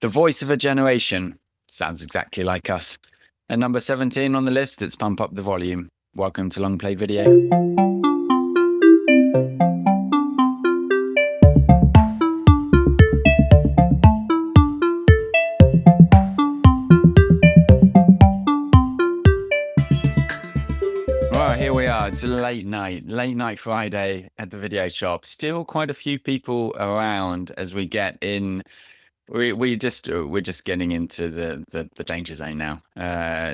The voice of a generation. Sounds exactly like us. At number 17 on the list, it's Pump Up the Volume. Welcome to Long Play Video. Well, here we are. It's a late night Friday at the video shop. Still quite a few people around as we get in. We're just getting into the danger zone now.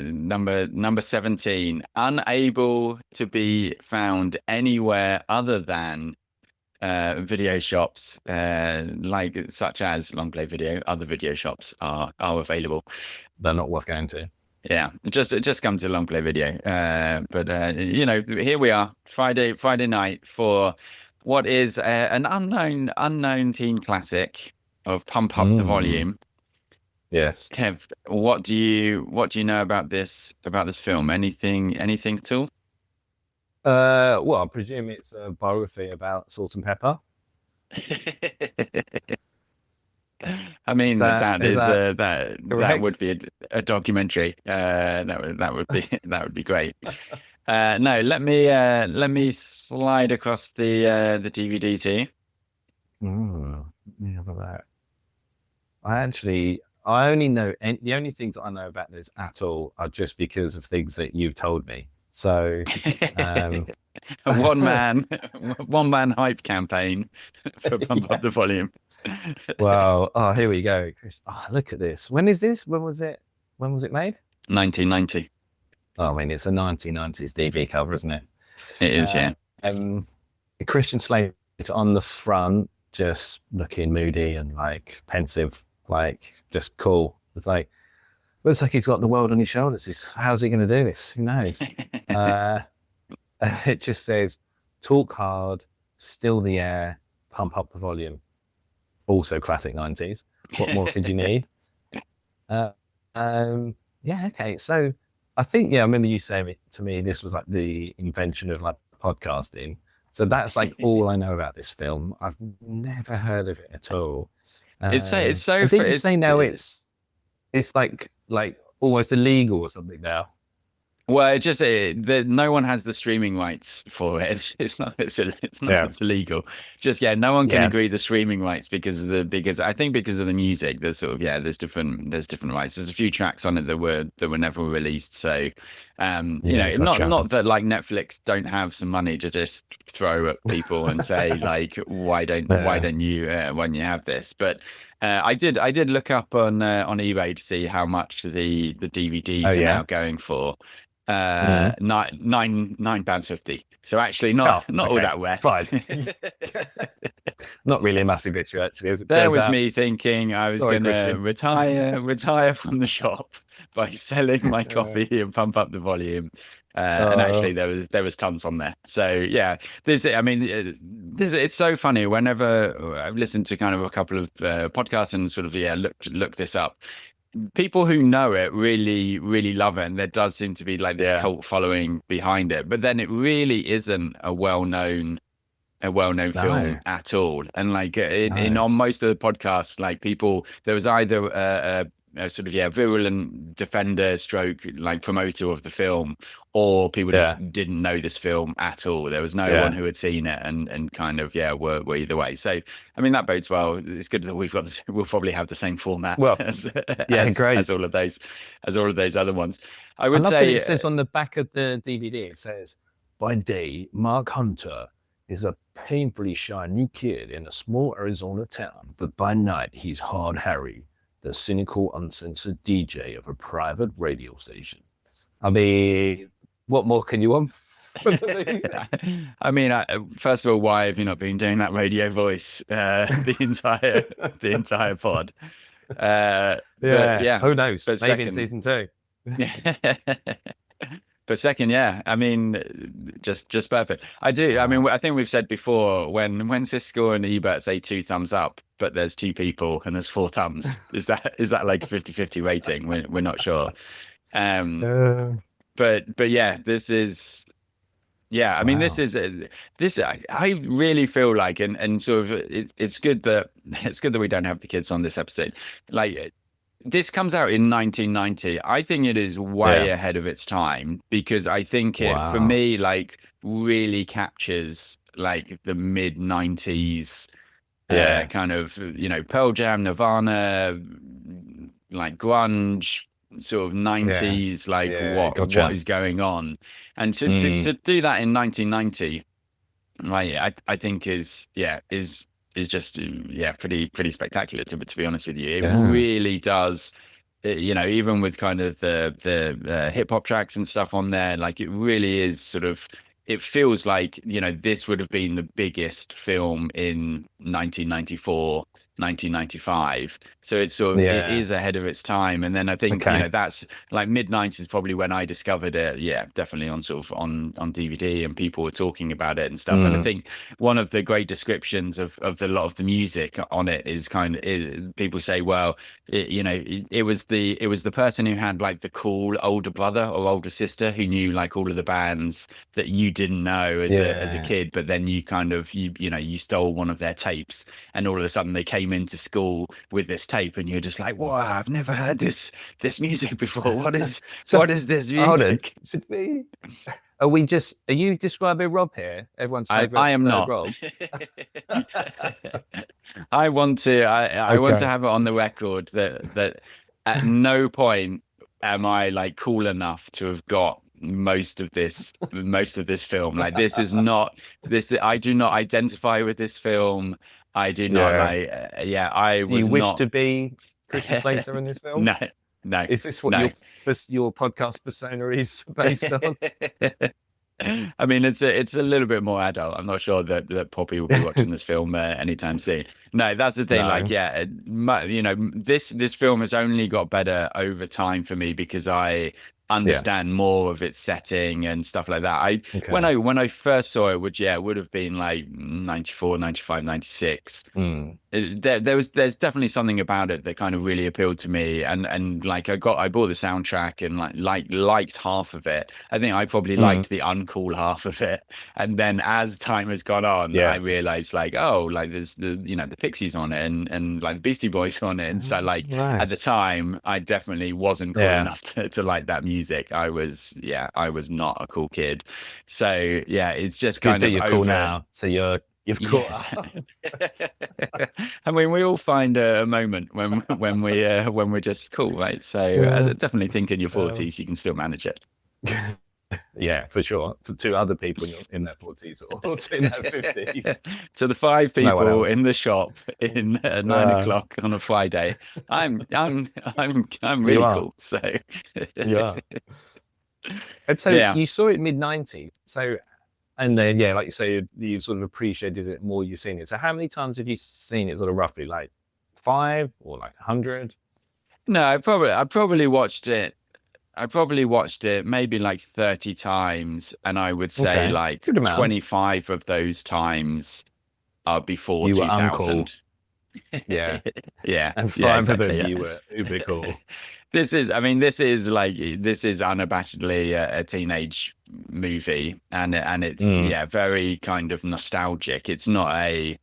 Number 17, unable to be found anywhere other than video shops, such as Long Play Video. Other video shops are available. They're not worth going to. Yeah, just come to Long Play Video. But here we are, Friday night for what is an unknown teen classic of Pump Up the Volume. Yes. Kev, what do you know about this film? Anything at all? Well, I presume it's a biography about salt and pepper. I mean, that would be a documentary. That would be great. No, let me slide across the DVD to you. Yeah, that. I only know the only things I know about this at all are just because of things that you've told me. So, a one man hype campaign for Pump Up the Volume. Well, here we go, Chris. Look at this. When is this? When was it made? 1990. I mean, it's a 1990s DV cover, isn't it? It is, yeah. Christian Slater on the front, just looking moody and like pensive, like just cool. It's like, looks like he's got the world on his shoulders. How's he going to do this? Who knows? It just says, talk hard, still the air, pump up the volume. Also classic 90s. What more could you need? Yeah, okay. So I think, I remember you saying it to me, this was like the invention of like podcasting. So that's like all I know about this film. I've never heard of it at all. It's so. I think you say now it's like almost illegal or something now. Well, no one has the streaming rights for it. It's not illegal. Just no one can agree the streaming rights because of the music. There's sort of there's different rights. There's a few tracks on it that were never released. So not that like Netflix don't have some money to just throw at people and say like why don't you have this? But I did look up on eBay to see how much the DVDs are now going for. £9.50. So actually not all that rare. Fine. Not really a massive issue actually. There was me thinking I was going to retire from the shop by selling my coffee and pump up the volume. And actually there was tons on there. So it's so funny whenever I've listened to kind of a couple of podcasts and sort of look this up. People who know it really, really love it, and there does seem to be like this cult following behind it. But then it really isn't a well-known film at all. And like on most of the podcasts, like there was either a sort of virulent defender stroke like promoter of the film, or people just didn't know this film at all. There was no one who had seen it and kind of were either way. So I mean that bodes well. It's good that we'll probably have the same format as all of those other ones. I would say it says on the back of the DVD, it says, by day Mark Hunter is a painfully shy new kid in a small Arizona town, but by night he's Hard Harry, the cynical, uncensored DJ of a private radio station. I mean, what more can you want? I mean, first of all, why have you not been doing that radio voice the entire pod? But who knows? Maybe second, in season 2. But second, I mean, just perfect. I mean, I think we've said before when Siskel and Ebert say 2 thumbs up, but there's 2 people and there's 4 thumbs. Is that like a 50-50 rating? We're not sure. But this is. I mean, this I really feel like, and sort of, it's good that we don't have the kids on this episode. Like, this comes out in 1990. I think it is way ahead of its time, because I think it, for Wow. me, like really captures like the mid 90s Yeah. kind of, Pearl Jam, Nirvana, like grunge, sort of Yeah. 90s, like Yeah. what Gotcha. is going on. And to Mm. do that in 1990, like I think is just pretty spectacular, to be honest with you. It Yeah. really does. Even with kind of the hip hop tracks and stuff on there, like it really is sort of, it feels like, this would have been the biggest film in 1994, 1995. So it's sort of, it Yeah. is ahead of its time. And then I think, Okay. that's like mid 90s probably when I discovered it. Yeah, definitely on sort of on DVD, and people were talking about it and stuff. And I Mm. think one of the great descriptions of the lot of the music on it is people say, well, it was the person who had like the cool older brother or older sister who knew like all of the bands that you didn't know as a Yeah. kid, but then you kind of you stole one of their tapes, and all of a sudden they came into school with this tape, and you're just like, wow, I've never heard this music before. So What is this hold on. music? Should we? Are you describing Rob here? Everyone's I favorite am not. Rob. I want to Okay. have it on the record that at no point am I like cool enough to have got most of this film. Like, this is not this. I do not identify with this film. I do not Yeah. like. I Do you was wish not. to be Christian Slater in this film? No, no, Is this what no. your podcast persona is based on? I mean, it's a little bit more adult. I'm not sure that Poppy will be watching this film anytime soon. No, that's the thing. Like, No. yeah, this film has only got better over time for me, because I Yeah. understand more of its setting and stuff like that. Okay. When I first saw it, it would have been like 94, 95, 96. Mm. There's definitely something about it that kind of really appealed to me, and like I bought the soundtrack, and liked half of it. I think I probably liked the uncool half of it, and then as time has gone on, I realized like, oh, like there's the Pixies on it, and like the Beastie Boys on it, and so like at the time I definitely wasn't cool enough to like that music. I was not a cool kid, so yeah, it's just kind of you're over. Cool now, so you've caught up. I mean, we all find a moment when we're just cool, right? So I definitely think in your 40s you can still manage it. Yeah, for sure. To two other people in their 40s or in their 50s. To the 5 people in the shop in 9 o'clock on a Friday, I'm really cool. So yeah. And so you saw it mid-90s. So, and then like you say, you sort of appreciated it more. You've seen it. So how many times have you seen it? Sort of roughly, like 5 or like 100? No, I probably watched it. I probably watched it maybe like 30 times, and I would say like 25 of those times are before 2000. Yeah. Yeah. And 5 of them you were uber cool. This is unabashedly a teenage movie, and it's very kind of nostalgic. It's not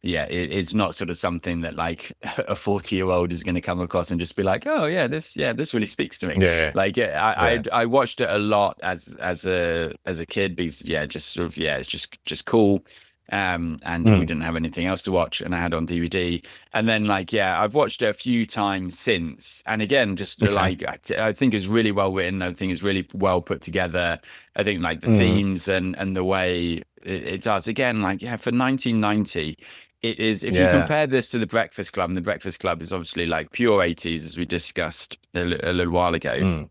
it's not sort of something that like a 40-year-old is going to come across and just be like, oh yeah, this really speaks to me. Yeah. Like I watched it a lot as a kid, because just sort of it's just cool. And we didn't have anything else to watch, and I had on DVD. And then like I've watched it a few times since, and again, just like I think it's really well written. I think it's really well put together. I think like the themes and the way it does, again, like for 1990, it is, if you compare this to The Breakfast Club, and The Breakfast Club is obviously like pure 80s, as we discussed a little while ago.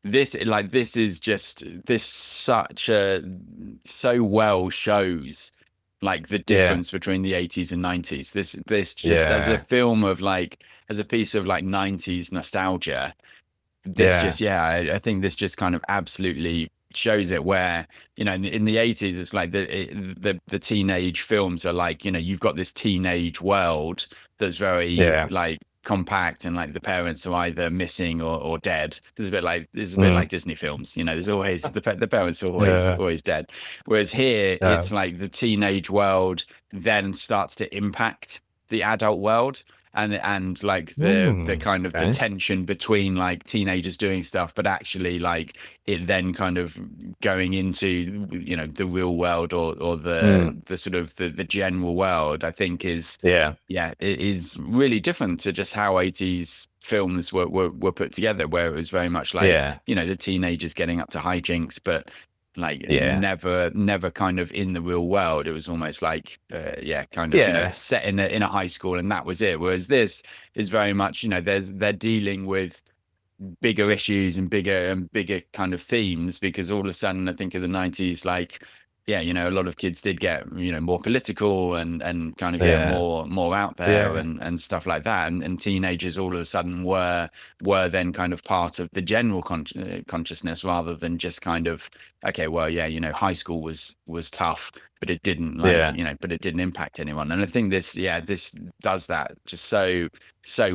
This is just so well shows like the difference between the 80s and 90s. This just as a film of like, as a piece of like 90s nostalgia, I think this just kind of absolutely shows it, where in the 80s it's like the teenage films are like, you've got this teenage world that's very like compact, and like the parents are either missing or dead. There's a bit like Disney films, there's always the parents are always dead, whereas here it's like the teenage world then starts to impact the adult world, and like the kind of the Okay. tension between like teenagers doing stuff, but actually like it then kind of going into, you know, the real world or the sort of the general world, I think is it is really different to just how 80s films were put together, where it was very much like, you know, the teenagers getting up to hijinks, but like never kind of in the real world. It was almost like kind of, you know, set in a high school, and that was it. Whereas this is very much, you know, they're dealing with bigger issues and bigger kind of themes, because all of a sudden I think in the 90s, like, yeah, you know, a lot of kids did get, you know, more political and kind of more out there and stuff like that, and teenagers all of a sudden were then kind of part of the general consciousness, rather than just kind of, okay, well, yeah, you know, high school was tough, but it didn't like, you know, but it didn't impact anyone. And I think this does that just so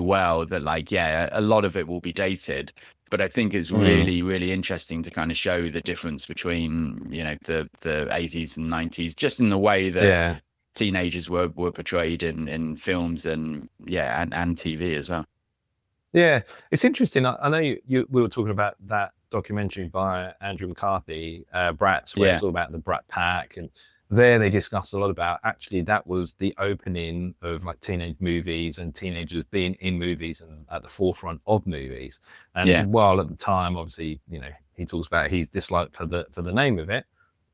well that, like, yeah, a lot of it will be dated, but I think it's really interesting to kind of show the difference between, you know, the 80s and 90s, just in the way that teenagers were portrayed in films and TV as well. Yeah, it's interesting. I know we were talking about that documentary by Andrew McCarthy, Brats, where it's all about the Brat Pack, and there they discussed a lot about, actually that was the opening of like teenage movies and teenagers being in movies and at the forefront of movies. And while at the time, obviously, you know, he talks about he's disliked for the name of it,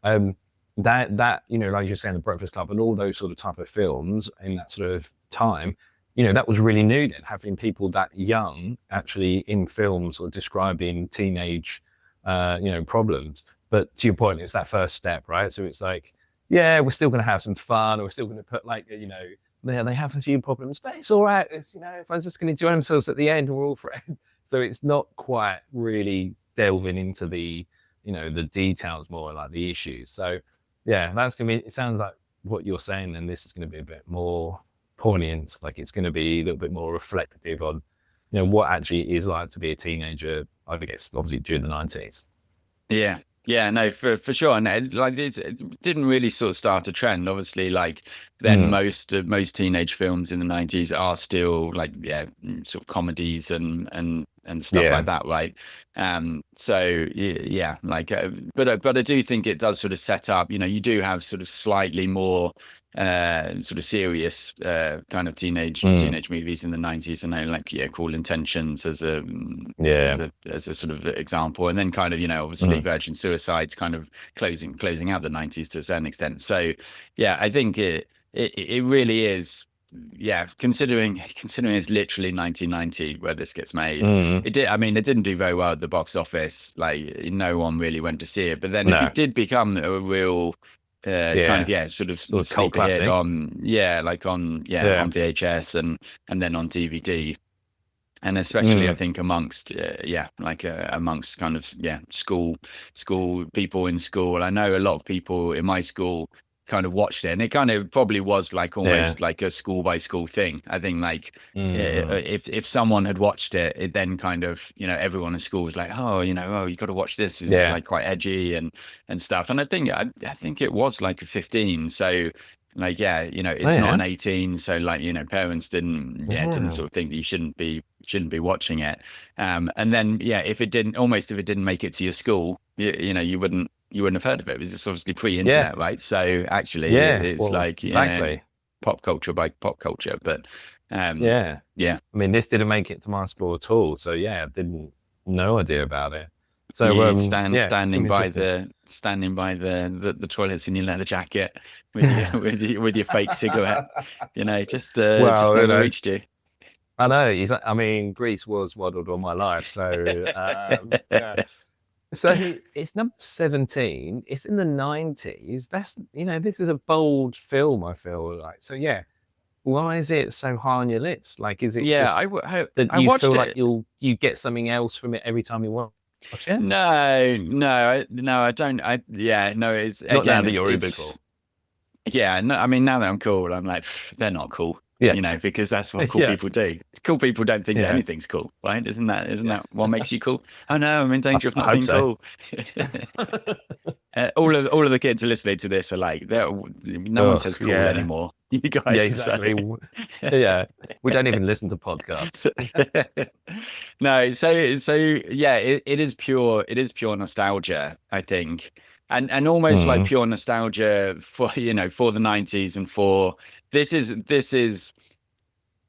that you know, like you're saying, the Breakfast Club and all those sort of type of films in that sort of time, you know, that was really new then, having people that young actually in films or describing teenage, you know, problems. But to your point, it's that first step, right? So it's like, yeah, we're still going to have some fun, or we're still going to put, like, you know, they have a few problems, but it's all right. It's, you know, everyone's just going to enjoy themselves at the end, and we're all friends. So it's not quite really delving into the, you know, the details more, like the issues. So yeah, that's going to be, it sounds like what you're saying, and this is going to be a bit more poignant. Like it's going to be a little bit more reflective on, you know, what actually is like to be a teenager, I guess, obviously during the 90s. Yeah, no, for sure. And it didn't really sort of start a trend. Obviously, like then most teenage films in the 90s are still like, sort of comedies and stuff like that, right? So like, but I do think it does sort of set up, you know, you do have sort of slightly more sort of serious kind of teenage movies in the 90s, and I like Cruel Intentions as a sort of example, and then kind of, you know, obviously Virgin Suicides kind of closing out the 90s to a certain extent. So yeah, I think it really is, considering it's literally 1990 where this gets made. It didn't do very well at the box office, like no one really went to see it, but then it did become a real kind of sort of cult classic on on VHS and then on DVD, and especially I think amongst amongst kind of school people in school. I know a lot of people in my school kind of watched it, and it kind of probably was like almost like a school by school thing. I think like if someone had watched it, it then kind of, you know, everyone in school was like, oh, you know, you got to watch this, it's like quite edgy and stuff. And I think it was like a 15, so like, you know, it's not an 18, so like, you know, parents didn't sort of think that you shouldn't be watching it. And then if it didn't make it to your school, you know, you wouldn't have heard of it. It was just obviously pre-internet, right? So actually it's like exactly pop culture by pop culture. But I mean, this didn't make it to my school at all, so I didn't, no idea about it. So standing by the toilets in your leather jacket with your fake cigarette, you know, just never reached you. I know. I mean, Grease was modeled on my life, so So it's number 17. It's in the 90s. That's, you know, this is a bold film, I feel like. So why is it so high on your list? Like, is it that you feel like you get something else from it every time you watch it? No, I don't. It's not now that you're uber cool. Yeah, no, I mean, now that I'm cool, I'm like, they're not cool. You know, because that's what cool people do. Cool people don't think that anything's cool, right? Isn't that what makes you cool? Oh no, I'm in danger of not being cool. All of the kids listening to this are like, no one says cool anymore. you guys. Yeah, exactly. Yeah, we don't even listen to podcasts. No, so yeah, it is pure. It is pure nostalgia, I think, and almost like pure nostalgia for for the 90s and for this is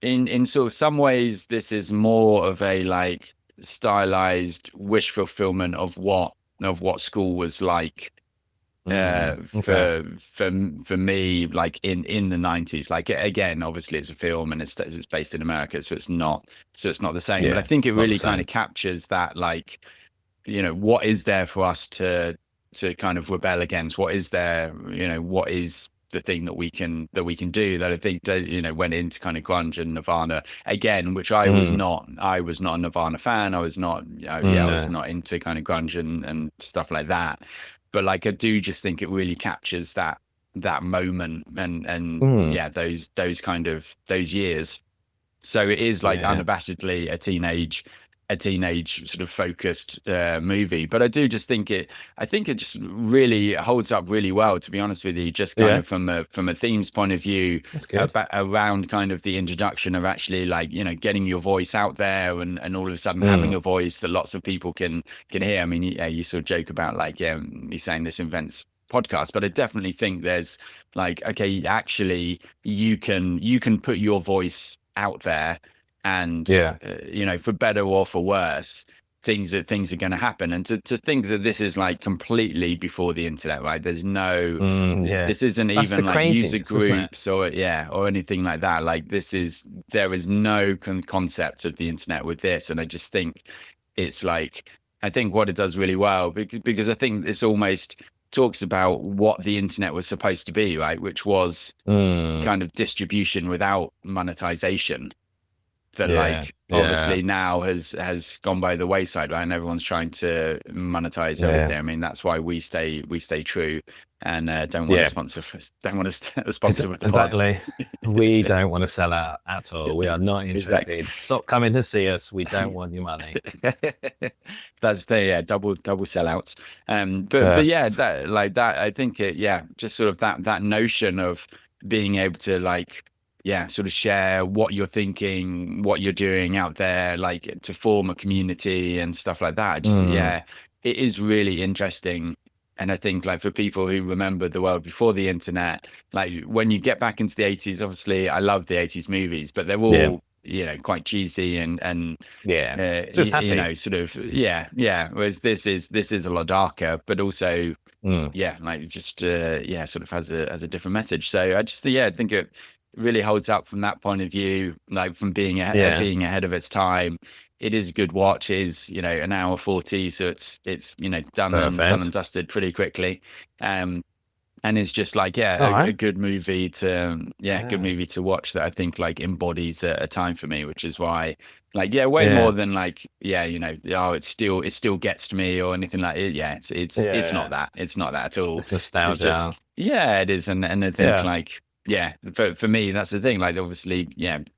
in sort of some ways this is more of a like stylized wish fulfillment of what school was like Okay. for me, like in the 90s. Like again, obviously it's a film and it's based in America, so it's not the same, but I Yeah, think it not the really kind same. of captures that, like, what is there for us to kind of rebel against? What is there, what is the thing that we can do, that I think went into kind of grunge and Nirvana again, which I was not a Nirvana fan. I was not I was No. not into kind of grunge and stuff like that. But like I do just think it really captures that moment and Mm. yeah, those kind of those years. So it is like Yeah. unabashedly a teenage sort of focused movie. But I do just think I think it just really holds up really well, to be honest with you, just kind Yeah. of from a themes point of view, That's good. around kind of the introduction of actually, like, getting your voice out there and all of a sudden having a voice that lots of people can hear. I mean, yeah, you sort of joke about like, me saying this invents podcast, but I definitely think there's like, okay, actually you can put your voice out there, and Yeah. for better or for worse, things are going to happen. And to think that this is like completely before the internet, right? There's no Yeah. this isn't That's the even like user craziness, isn't it? groups or anything like that. Like there is no concept of the internet with this. And I just think it's like, I think what it does really well, because I think this almost talks about what the internet was supposed to be, right? Which was kind of distribution without monetization, that Yeah. like Yeah. obviously now has gone by the wayside, right? And everyone's trying to monetize everything. Yeah. I mean, that's why we stay true and don't want to Yeah. sponsor with the pod. Exactly. We don't want to sell out at all. We are not Exactly. interested. Stop coming to see us. We don't want your money. That's the double sellouts. But yeah, that like that, I think just sort of that notion of being able to, like, sort of share what you're thinking, what you're doing out there, like to form a community and stuff like that. Just it is really interesting. And I think, like, for people who remember the world before the internet, like when you get back into the 80s, obviously I love the 80s movies, but they're all quite cheesy and just happy. sort of whereas this is a lot darker, but also like just sort of has a different message. So I just I think it really holds up from that point of view, like from being ahead of its time. It is a good watch. It is an hour 40, so it's done and dusted pretty quickly. And it's just like a good movie to good movie to watch, that I think like embodies a time for me, which is why, like, way more than like it still gets to me or anything like it. It's not that. It's not that at all. It's nostalgia. It's just it is. And I think like for me, that's the thing. Like, obviously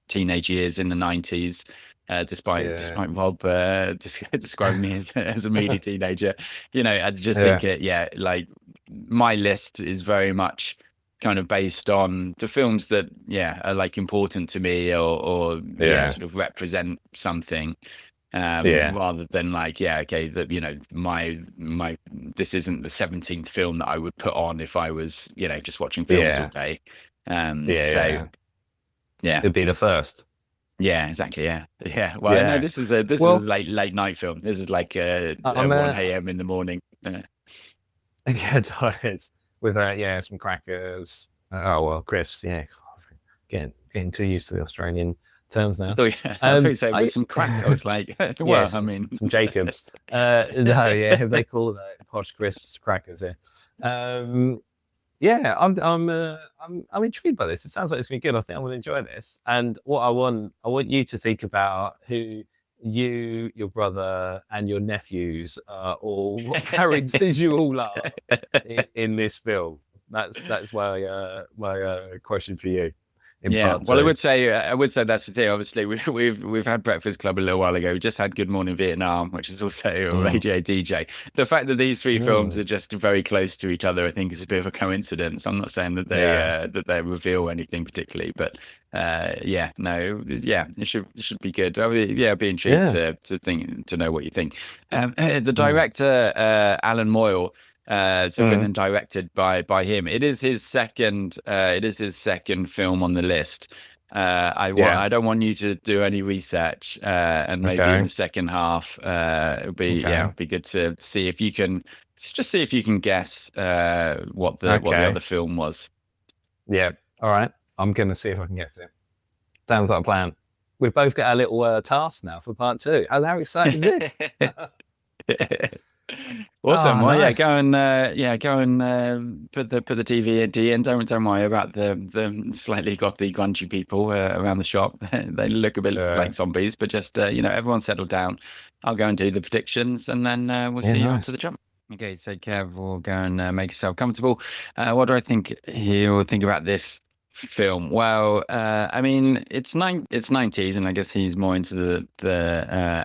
teenage years in the 90s. Despite Rob describing me as a moody teenager, I just think like my list is very much kind of based on the films that are like important to me or sort of represent something, rather than like that my this isn't the 17th film that I would put on if I was just watching films all day. It'd be the first. Yeah, exactly. Yeah. Well, no, this is a late night film. This is like 1 a.m. in the morning. Yeah, it's with some crackers. Crisps. Yeah, getting too used to the Australian terms now. I thought you said with some crack. I was like, well, I mean, some Jacobs. They call that posh crisps crackers here. I'm intrigued by this. It sounds like it's gonna be good. I think I'm gonna enjoy this. And what I want you to think about who you, your brother, and your nephews are all what characters you all are in this film. That's my question for you. in Yeah, part well, two. I would say that's the thing. Obviously, we've had Breakfast Club a little while ago. We just had Good Morning Vietnam, which is also a Mm. radio DJ. The fact that these three films Mm. are just very close to each other, I think, is a bit of a coincidence. I'm not saying Yeah. that they reveal anything particularly, but yeah, no, yeah, it should be good. I mean, yeah, I'd be intrigued Yeah. to know what you think. The Mm. director, Alan Moyle. So written Mm. and directed by him. It is his second. It is his second film on the list. Yeah. I don't want you to do any research. And maybe in Okay. the second half, Okay. it'd be good to see if you can just see if you can guess what the Okay. other film was. Yeah. All right. I'm gonna see if I can guess it. Sounds like a plan. We've both got our little task now for part two. How exciting is this? Awesome. Oh, Well, nice. go and put the TV in. Don't worry about the slightly gothy, grungy people around the shop. They look a bit like zombies, but just everyone settle down. I'll go and do the predictions, and then we'll Yeah, see you after nice. the jump. Okay, so Kev will go and make yourself comfortable. What do I think he'll think about this film? Well, I mean, it's 90s, and I guess he's more into the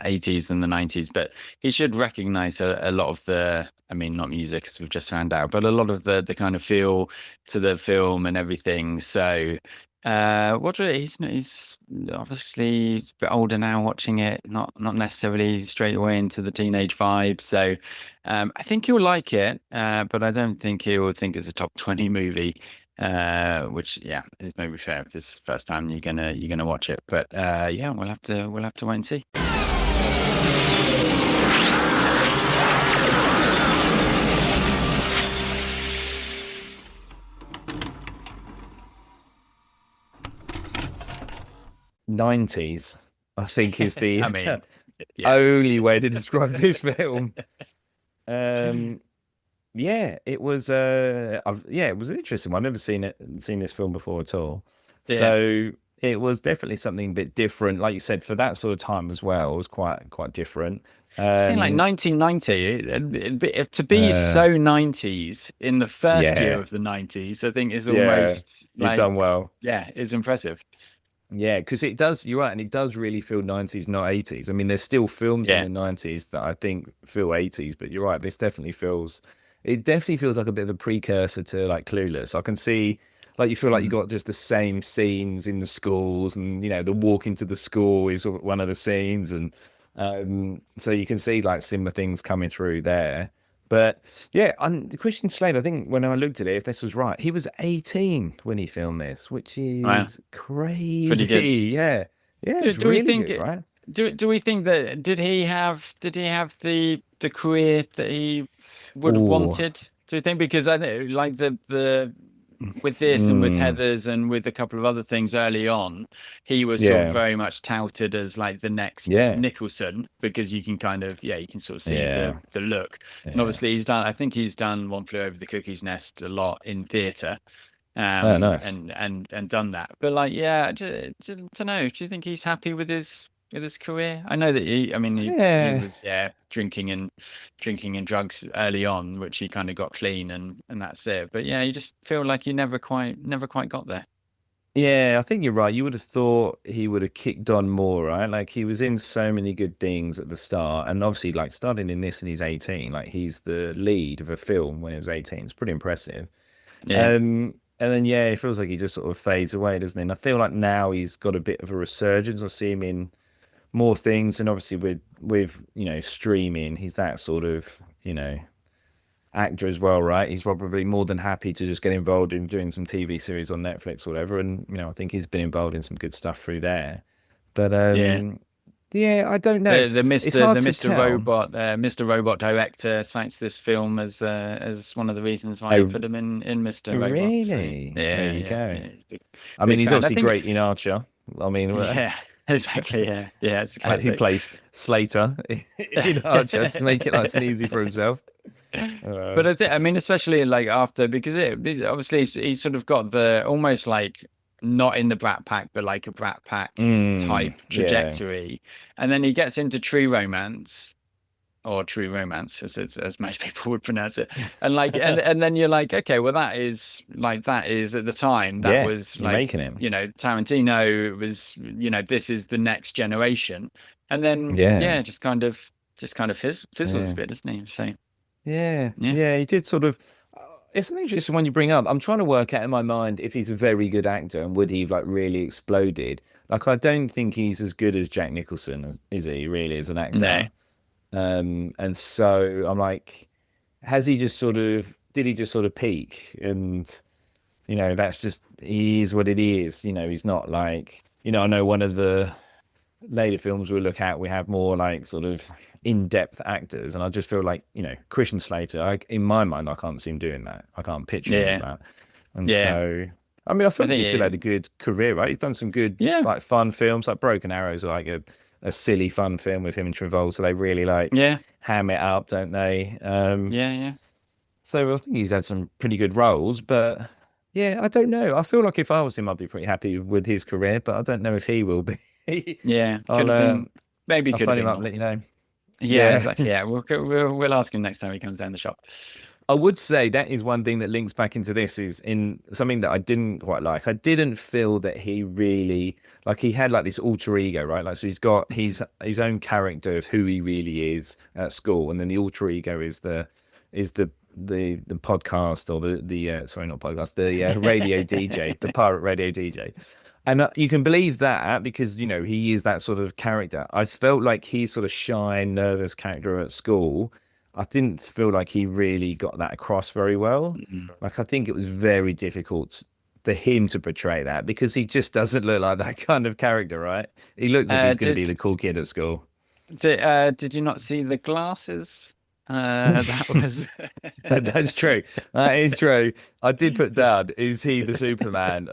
80s than the 90s, but he should recognize a lot of the, I mean, not music, as we've just found out, but a lot of the kind of feel to the film and everything. So, he's obviously a bit older now watching it, not necessarily straight away into the teenage vibe. So, I think he'll like it, but I don't think he'll think it's a top 20 movie. Which yeah is maybe fair if this is the first time you're gonna watch it, but yeah, we'll have to wait and see. 90s, I think, is the I mean, yeah. only way to describe this film. Yeah, it was it was an interesting one. I've never seen this film before at all. Yeah. So it was definitely something a bit different. Like you said, for that sort of time as well, it was quite different. Saying like 1990 to be so 90s in the first year Yeah. of the 90s, I think is Yeah, almost you've like, done well. yeah, is impressive. Yeah, because it does, you're right, and it does really feel 90s, not 80s. I mean, there's still films in Yeah. the 90s that I think feel 80s, but you're right, it definitely feels like a bit of a precursor to like Clueless. I can see, like, you feel like you got just the same scenes in the schools, and the walk into the school is one of the scenes, and so you can see like similar things coming through there. But yeah, and Christian Slater, I think when I looked at it, if this was right, he was 18 when he filmed this, which Wow. is crazy. Pretty good. Yeah. Yeah, it's Do we really think good, right? do we think that did he have the career that he would have Ooh. wanted? Do you think? Because I know like the with this and with Heathers and with a couple of other things early on, he was sort of Yeah. very much touted as like the next Yeah. Nicholson, because you can kind of you can sort of see Yeah. the look. And Yeah. obviously I think he's done One Flew Over the Cuckoo's Nest a lot in theatre. Oh, nice. And done that. But like, yeah, to know, do you think he's happy with his career? I know that he Yeah. was drinking and drugs early on, which he kind of got clean, and that's it. But yeah, you just feel like he never quite got there. Yeah, I think you're right. You would have thought he would have kicked on more, right? Like, he was in so many good things at the start, and obviously, like, starting in this and he's 18, like, he's the lead of a film when he was 18. It's pretty impressive. Yeah. And then it feels like he just sort of fades away, doesn't he? And I feel like now he's got a bit of a resurgence. I see him in more things, and obviously with streaming, he's that sort of actor as well, right? He's probably more than happy to just get involved in doing some TV series on Netflix or whatever. And I think he's been involved in some good stuff through there. But yeah, I don't know. The It's hard to Mr. tell. Mr. Robot director cites this film as one of the reasons why he put him in Mr. Robot. Really? So, There you go. Yeah, I mean, he's fan. obviously great in Archer. I mean, yeah, exactly. Yeah, it's a classic. he plays Slater in Archer to make it nice and easy for himself. But I mean, especially like after, because it obviously he's sort of got the almost like not in the Brat Pack, but like a Brat Pack type trajectory, and then he gets into True Romance, or true romance, as most people would pronounce it. And like, and then you're like, okay, well, that is at the time, that was you're like, making him. you know, Tarantino was, you know, this is the next generation. And then, Yeah. just kind of fizzles a bit, doesn't he? So, he did sort of. It's an interesting one you bring up. I'm trying to work out in my mind if he's a very good actor and would he have like really exploded. Like, I don't think he's as good as Jack Nicholson, is he? Really, as an actor? No. And so I'm like, did he just sort of peak? And you know, that's just, he is what it is. You know, he's not like, you know, I know one of the later films we look at, we have more like sort of in-depth actors, and I just feel like, you know, Christian Slater, in my mind, I can't see him doing that. I can't picture him as that. And so, I mean, I think he still had a good career, right? He's done some good, like, fun films, like Broken Arrow's like a silly, fun film with him and Travolta. They really like ham it up, don't they? So I think he's had some pretty good roles, but yeah, I don't know. I feel like if I was him, I'd be pretty happy with his career, but I don't know if he will be. Could have been. Maybe I'll could phone have him been up and let you know. Exactly. Yeah, we'll ask him next time he comes down the shop. I would say that is one thing that links back into this, is in something that I didn't quite like. I didn't feel that he really, like, he had like this alter ego, right? Like, so he's got his own character of who he really is at school, and then the alter ego is the podcast, or the sorry, not podcast, the radio DJ, the pirate radio DJ. And you can believe that because, you know, he is that sort of character. I felt like he's sort of shy, nervous character at school. I didn't feel like he really got that across very well. Like, I think it was very difficult for him to portray that because he just doesn't look like that kind of character, right? He looks like he's going to be the cool kid at school. Did you not see the glasses? That was That's true. That is true. I did put down, is he the Superman?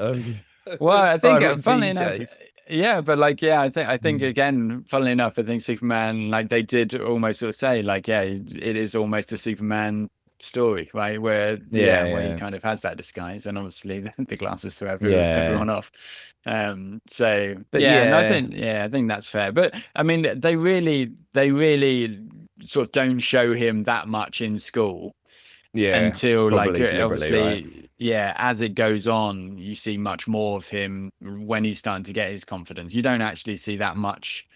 Well, I think funnily enough, but like, I think again, funnily enough, I think Superman, like, they did almost sort of say, like, it is almost a Superman story, right? Where where he kind of has that disguise, and obviously the glasses throw everyone off. So, but and I think that's fair. But I mean, they really sort of don't show him that much in school. Until, like, obviously, right? As it goes on, you see much more of him when he's starting to get his confidence. You don't actually see that much.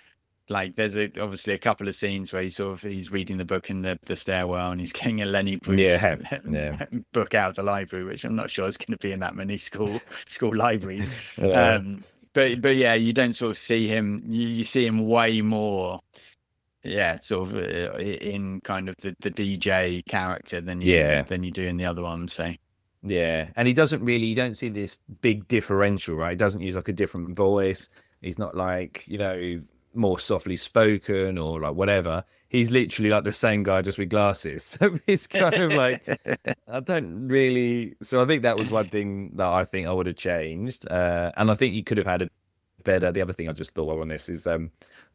Like, there's obviously a couple of scenes where he's reading the book in the stairwell, and he's getting a Lenny Bruce book out of the library, which I'm not sure is going to be in that many school libraries. But you don't sort of see him. You see him way more. Sort of in kind of the DJ character than you do in the other one. So and he doesn't really, you don't see this big differential, right? He doesn't use like a different voice. He's not like, you know, more softly spoken or like whatever. He's literally like the same guy, just with glasses. So it's kind of like, I don't really. So I think that was one thing that I think I would have changed, and I think you could have had a better. The other thing I just thought on this is the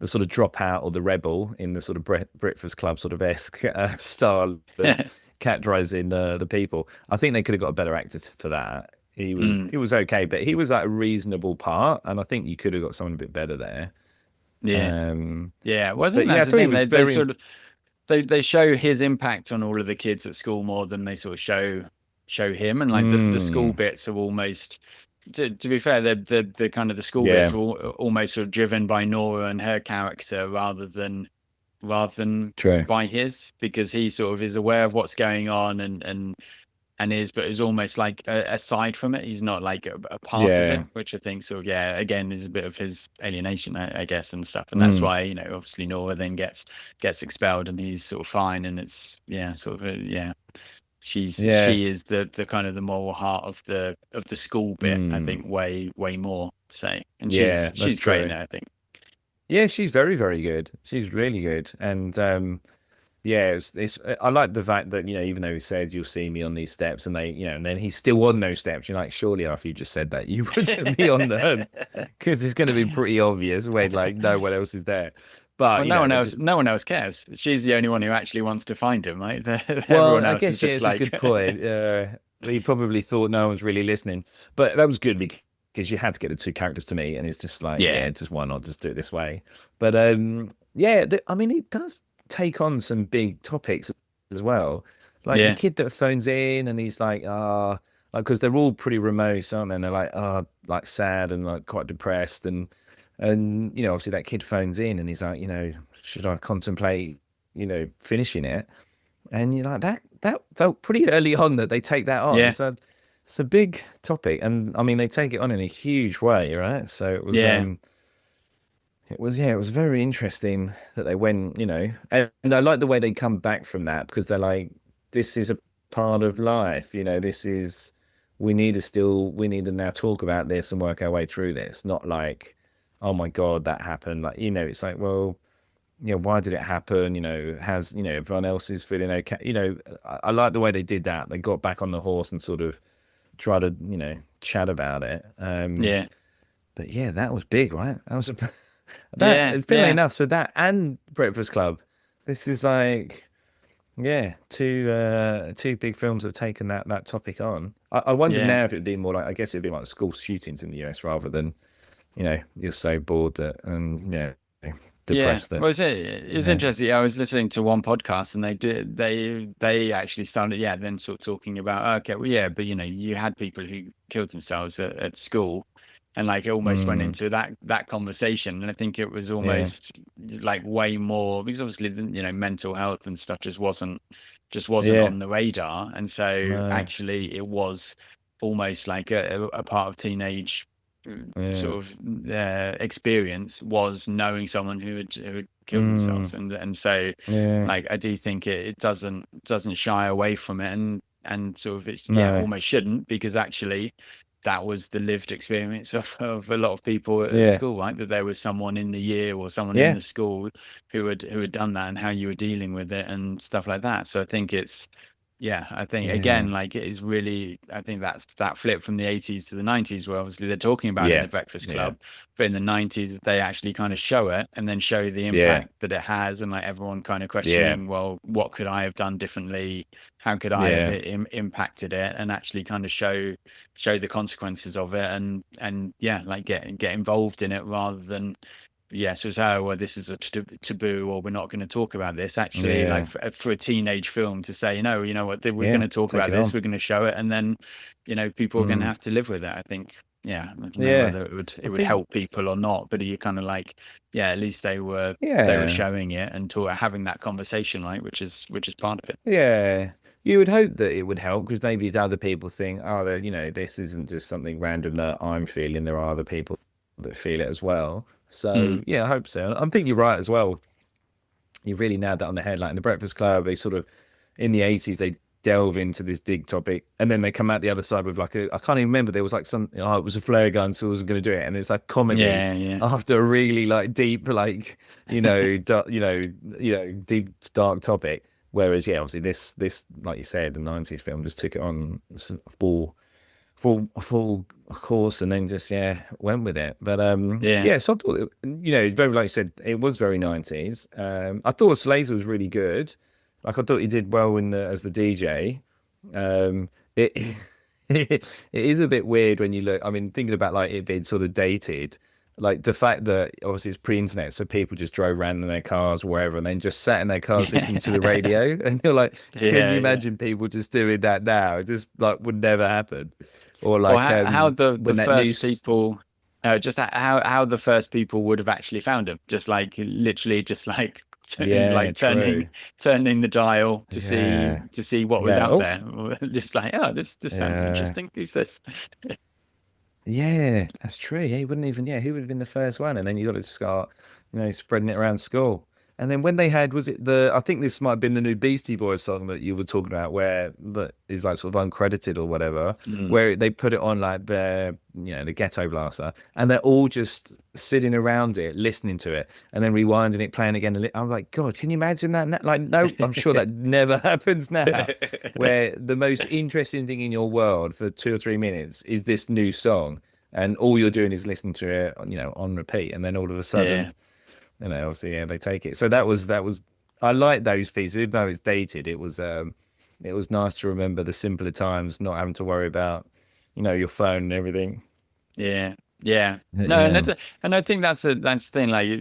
sort of dropout or the rebel in the sort of Breakfast Club sort of esque style that characterizing the people. I think they could have got a better actor for that. He was okay, but he was like a reasonable part, and I think you could have got someone a bit better there. Well, I think that's the thing. They show his impact on all of the kids at school more than they sort of show him, and like the school bits are almost. To be fair, the kind of the school bits were almost sort of driven by Nora and her character rather than by his, because he sort of is aware of what's going on and but is almost like aside from it. He's not like a part of it, which I think sort of again is a bit of his alienation, I guess, and stuff. And that's why, you know, obviously Nora then gets expelled and he's sort of fine, and it's she is the kind of the moral heart of the school bit. I think way more. So, and she's great in it, I think. Yeah, she's very, very good. She's really good, and it's I like the fact that, you know, even though he said you'll see me on these steps, and they, you know, and then he's still on those steps. You're like, surely after you just said that, you wouldn't be on them, because it's going to be pretty obvious when, like, no one else is there. But no one else cares. She's the only one who actually wants to find him, right? Well, I guess it's a good point. He probably thought no one's really listening, but that was good because you had to get the two characters to meet, and it's just like, just why not just do it this way? But I mean, it does. take on some big topics as well. Like the Yeah. kid that phones in and he's like, like, because they're all pretty remote, aren't they? And they're like, like sad and like quite depressed, and you know, obviously that kid phones in and he's like, you know, should I contemplate, you know, finishing it? And you're like, that felt pretty early on that they take that on. Yeah. So it's a big topic, and I mean they take it on in a huge way, right? So Yeah. it was very interesting that they went, you know, and I like the way they come back from that, because they're like, this is a part of life, you know, this is, we need to now talk about this and work our way through this, not like, oh my God, that happened. Like, you know, it's like, well, you know, why did it happen? You know, has, you know, everyone else is feeling okay. You know, I like the way they did that. They got back on the horse and sort of try to, you know, chat about it. Yeah. But yeah, that was big, right? That was a Yeah. that, funnily Yeah. enough, so that and Breakfast Club, this is like, yeah, two big films have taken that topic on. I wonder Yeah. now if it'd be more like, I guess it'd be like school shootings in the US rather than, you know, you're so bored that, and you know, Yeah, depressed that, well, it was yeah. interesting. I was listening to one podcast, and they actually started, yeah, then sort of talking about, okay, well, yeah, but you know, you had people who killed themselves at school, and like it almost went Mm, into that conversation, and I think it was yeah, almost like way more, because obviously, you know, mental health and stuff just wasn't yeah, on the radar, and so no, actually it was almost like a part of teenage yeah, sort of experience was knowing someone who had killed themselves, mm, and so yeah, like I do think it doesn't shy away from it, and sort of it's, yeah, no, almost shouldn't, because actually that was the lived experience of a lot of people at yeah, school, right? That there was someone in the year or someone in yeah, the school who had done that, and how you were dealing with it and stuff like that. So I think it's, yeah, I think yeah, again, like it is really, I think that's that flip from the 80s to the 90s, where obviously they're talking about it in yeah, the Breakfast yeah, Club, but in the 90s they actually kind of show it, and then show the yeah, impact that it has, and like everyone kind of yeah, questioning, well, what could I have done differently? How could I have yeah, impacted it? And actually kind of show the consequences of it, and yeah, like get involved in it, rather than, yes, was, oh well, this is a taboo, or we're not going to talk about this. Actually, like yeah, for a teenage film to say, no, you know what, we're going yeah, to talk take about it this, on. we're going to show it, and then, you know, people are going to Mm, have to live with it. I think, yeah, I don't know yeah, whether it would I it would think, help people or not, but you kind of like, yeah, at least they were yeah, showing it and having that conversation, right, which is part of it. yeah. You would hope that it would help, because maybe the other people think, oh, you know, this isn't just something random that I'm feeling. There are other people that feel it as well. So Mm. yeah, I hope so. I think you're right as well. You really nailed that on the head. Like in the Breakfast Club, they sort of, in the 80s, they delve into this big topic, and then they come out the other side with like I can't even remember, there was like some, oh, it was a flare gun, so I wasn't going to do it, and it's like comedy Yeah, yeah, after a really like deep, like, you know, deep dark topic. Whereas yeah, obviously this like you said, the 90s film just took it on full course, and then just, yeah, went with it. But yeah, yeah, so I thought, you know, very, like you said, it was very 90s. I thought Slater was really good. Like, I thought he did well in the as the DJ. It it is a bit weird when you look, I mean, thinking about like it being sort of dated, like the fact that obviously it's pre-internet, so people just drove around in their cars wherever, and then just sat in their cars listening to the radio. And you're like, can you yeah, yeah. imagine people just doing that now? It just like would never happen. Or Or like how the when that first news, people, just how the first people would have actually found him, just like literally just like yeah, like true, turning the dial yeah, to see what was yeah, out oh, there. Just like, oh, this sounds yeah, interesting. Who's this? yeah, that's true. Yeah, he wouldn't even, yeah, who would have been the first one? And then you got to start, you know, spreading it around school. And then when they had, was it I think this might have been the new Beastie Boys song that you were talking about, where that is like sort of uncredited or whatever, Mm. where they put it on like the Ghetto Blaster, and they're all just sitting around it, listening to it, and then rewinding it, playing again. And I'm like, God, can you imagine that? Like, no, I'm sure that never happens now, where the most interesting thing in your world for 2 or 3 minutes is this new song, and all you're doing is listening to it, you know, on repeat, and then all of a sudden, Yeah, you know, obviously, yeah, they take it. So that was I like those pieces, even though it's dated. It was nice to remember the simpler times, not having to worry about, you know, your phone and everything. yeah, yeah. No, Yeah, and I think that's the thing. Like,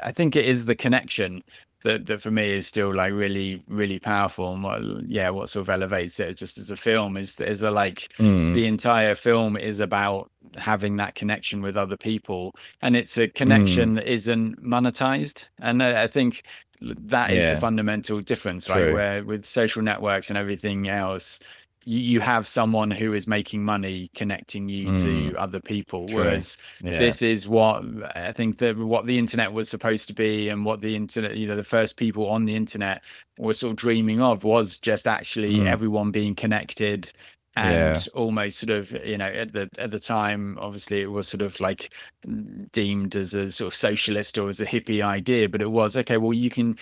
I think it is the connection that for me is still like really, really powerful. And what sort of elevates it just as a film is a, like Mm, the entire film is about having that connection with other people, and it's a mm, connection that isn't monetized. And I think that is the yeah, fundamental difference, right? true. Where with social networks and everything else, you have someone who is making money connecting you to Mm, other people, true. whereas Yeah. this is what I think that what the internet was supposed to be, and what the internet, the first people on the internet were sort of dreaming of, was just actually Mm, everyone being connected. yeah. And almost sort of, at the time, obviously it was sort of like deemed as a sort of socialist or as a hippie idea, but it was okay. Well, you can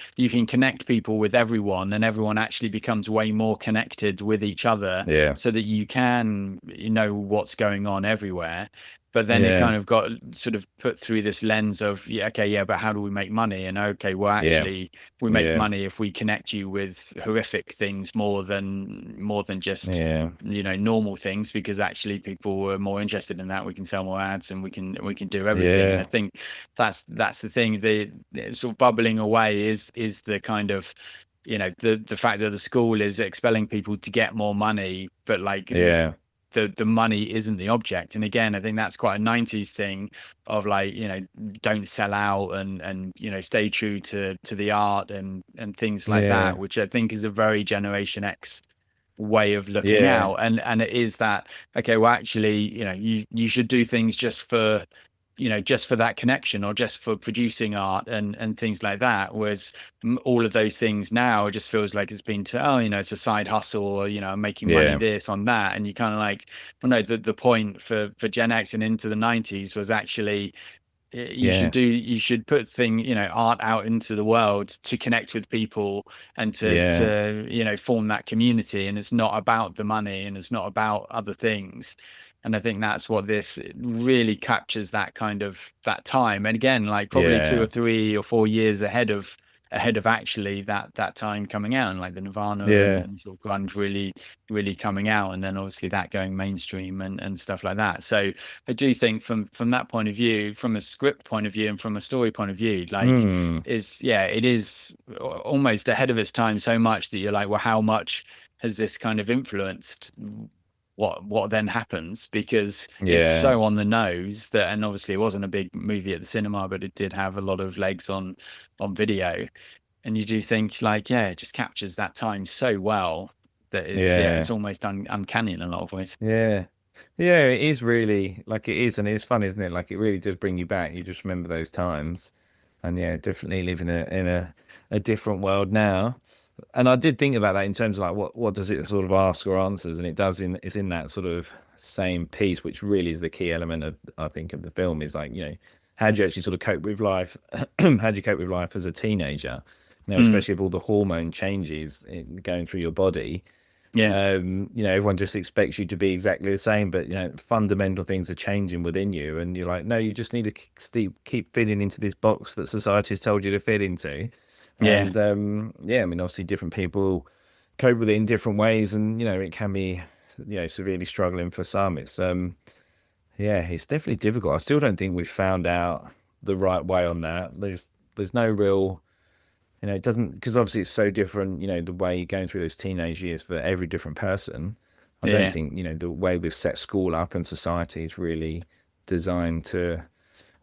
connect people with everyone, and everyone actually becomes way more connected with each other, Yeah. so that you can know what's going on everywhere. But then it Yeah. kind of got sort of put through this lens of, yeah, okay, yeah, but how do we make money? And okay, well, Yeah. actually, we make Yeah. money if we connect you with horrific things more than just Yeah. normal things, because actually people are more interested in that. We can sell more ads, and we can do everything. And I Yeah. think that's the thing. The sort of bubbling away is the kind of, the fact that the school is expelling people to get more money, but like Yeah. the money isn't the object. And again, I think that's quite a 90s thing of like, don't sell out, and stay true to the art, and things like that, Yeah. which I think is a very Generation X way of looking Yeah. out. And it is that, okay, well, actually, you should do things just for that connection, or just for producing art, and things like that. Whereas all of those things now, it just feels like it's been it's a side hustle, or I'm making money Yeah. this on that. And you kind of like, well, no, the point for Gen X and into the 90s was actually, Yeah. you should put art out into the world to connect with people, and to Yeah. form that community. And it's not about the money, and it's not about other things. And I think that's what this really captures, that kind of that time. And again, like probably two or Yeah. 3 or 4 years ahead of actually that time coming out, and like the Nirvana and, Yeah. and sort of grunge really coming out, and then obviously that going mainstream, and stuff like that. So I do think from that point of view, from a script point of view, and from a story point of view, like, Mm. it is almost ahead of its time, so much that you're like, well, how much has this kind of influenced what then happens? Because it's Yeah. so on the nose that, and obviously it wasn't a big movie at the cinema, but it did have a lot of legs on video. And you do think like, yeah, it just captures that time so well that it's Yeah. almost uncanny in a lot of ways. Yeah. Yeah, it is really like it is, and it's fun, isn't it? Like it really does bring you back. You just remember those times. And yeah, definitely live in a different world now. And I did think about that in terms of like what does it sort of ask or answers, and it's in that sort of same piece, which really is the key element of, I think, of the film, is like, how do you actually sort of cope with life? How do you cope with life as a teenager? Mm, Especially with all the hormone changes going through your body. yeah, Everyone just expects you to be exactly the same, but fundamental things are changing within you, and you're like, no, you just need to keep fitting into this box that society has told you to fit into. yeah. And yeah, I mean, obviously, different people cope with it in different ways, and it can be, severely struggling for some. Yeah, it's definitely difficult. I still don't think we've found out the right way on that. There's no real, it doesn't, because obviously it's so different, the way you're going through those teenage years for every different person. I don't Yeah. think, the way we've set school up and society is really designed to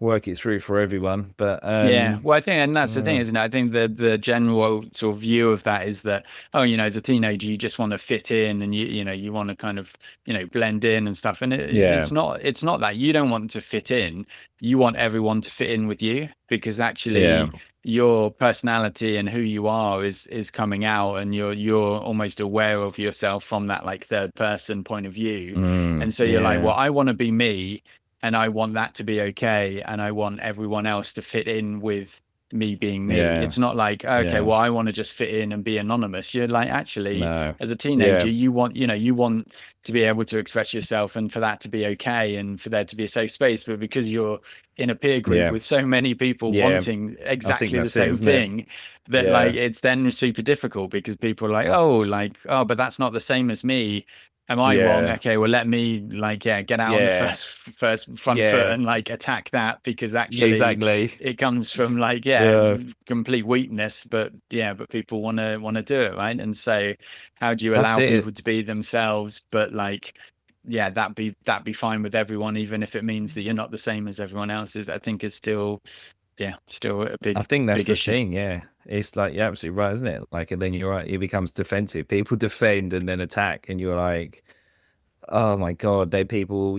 work it through for everyone. But Yeah, well, I think, and that's the thing, yeah, isn't it? I think the general sort of view of that is that, oh, as a teenager, you just want to fit in, and you want to kind of, blend in and stuff. And yeah, it's not that you don't want to fit in. You want everyone to fit in with you, because yeah, actually your personality and who you are is coming out, and you're almost aware of yourself from that like third person point of view. And so you're like, yeah, well, I want to be me, and I want that to be okay, and I want everyone else to fit in with me being me. yeah, It's not like, okay, yeah, well, I want to just fit in and be anonymous. You're like, actually, no, as a teenager, yeah, you want to be able to express yourself, and for that to be okay, and for there to be a safe space. But because you're in a peer group yeah, with so many people yeah. wanting I think exactly the that's it, same isn't it? thing, that like Yeah, it's then super difficult, because people are like, oh, but that's not the same as me. am I wrong? Yeah. Okay, well, let me like, get out on the Yeah. first front foot Yeah. and like attack that, because Yeah, actually exactly. it comes from like, Yeah. complete weakness, but people want to do it, right? And so how do you That's allow people it. to be themselves, but like, that be fine with everyone, even if it means that you're not the same as everyone else, is I think is still, still a I big, think that's big the issue. thing. Yeah. It's like, you're absolutely right, isn't it? Like, and then you're right. It becomes defensive. People defend and then attack. And you're like, oh my God, they're people,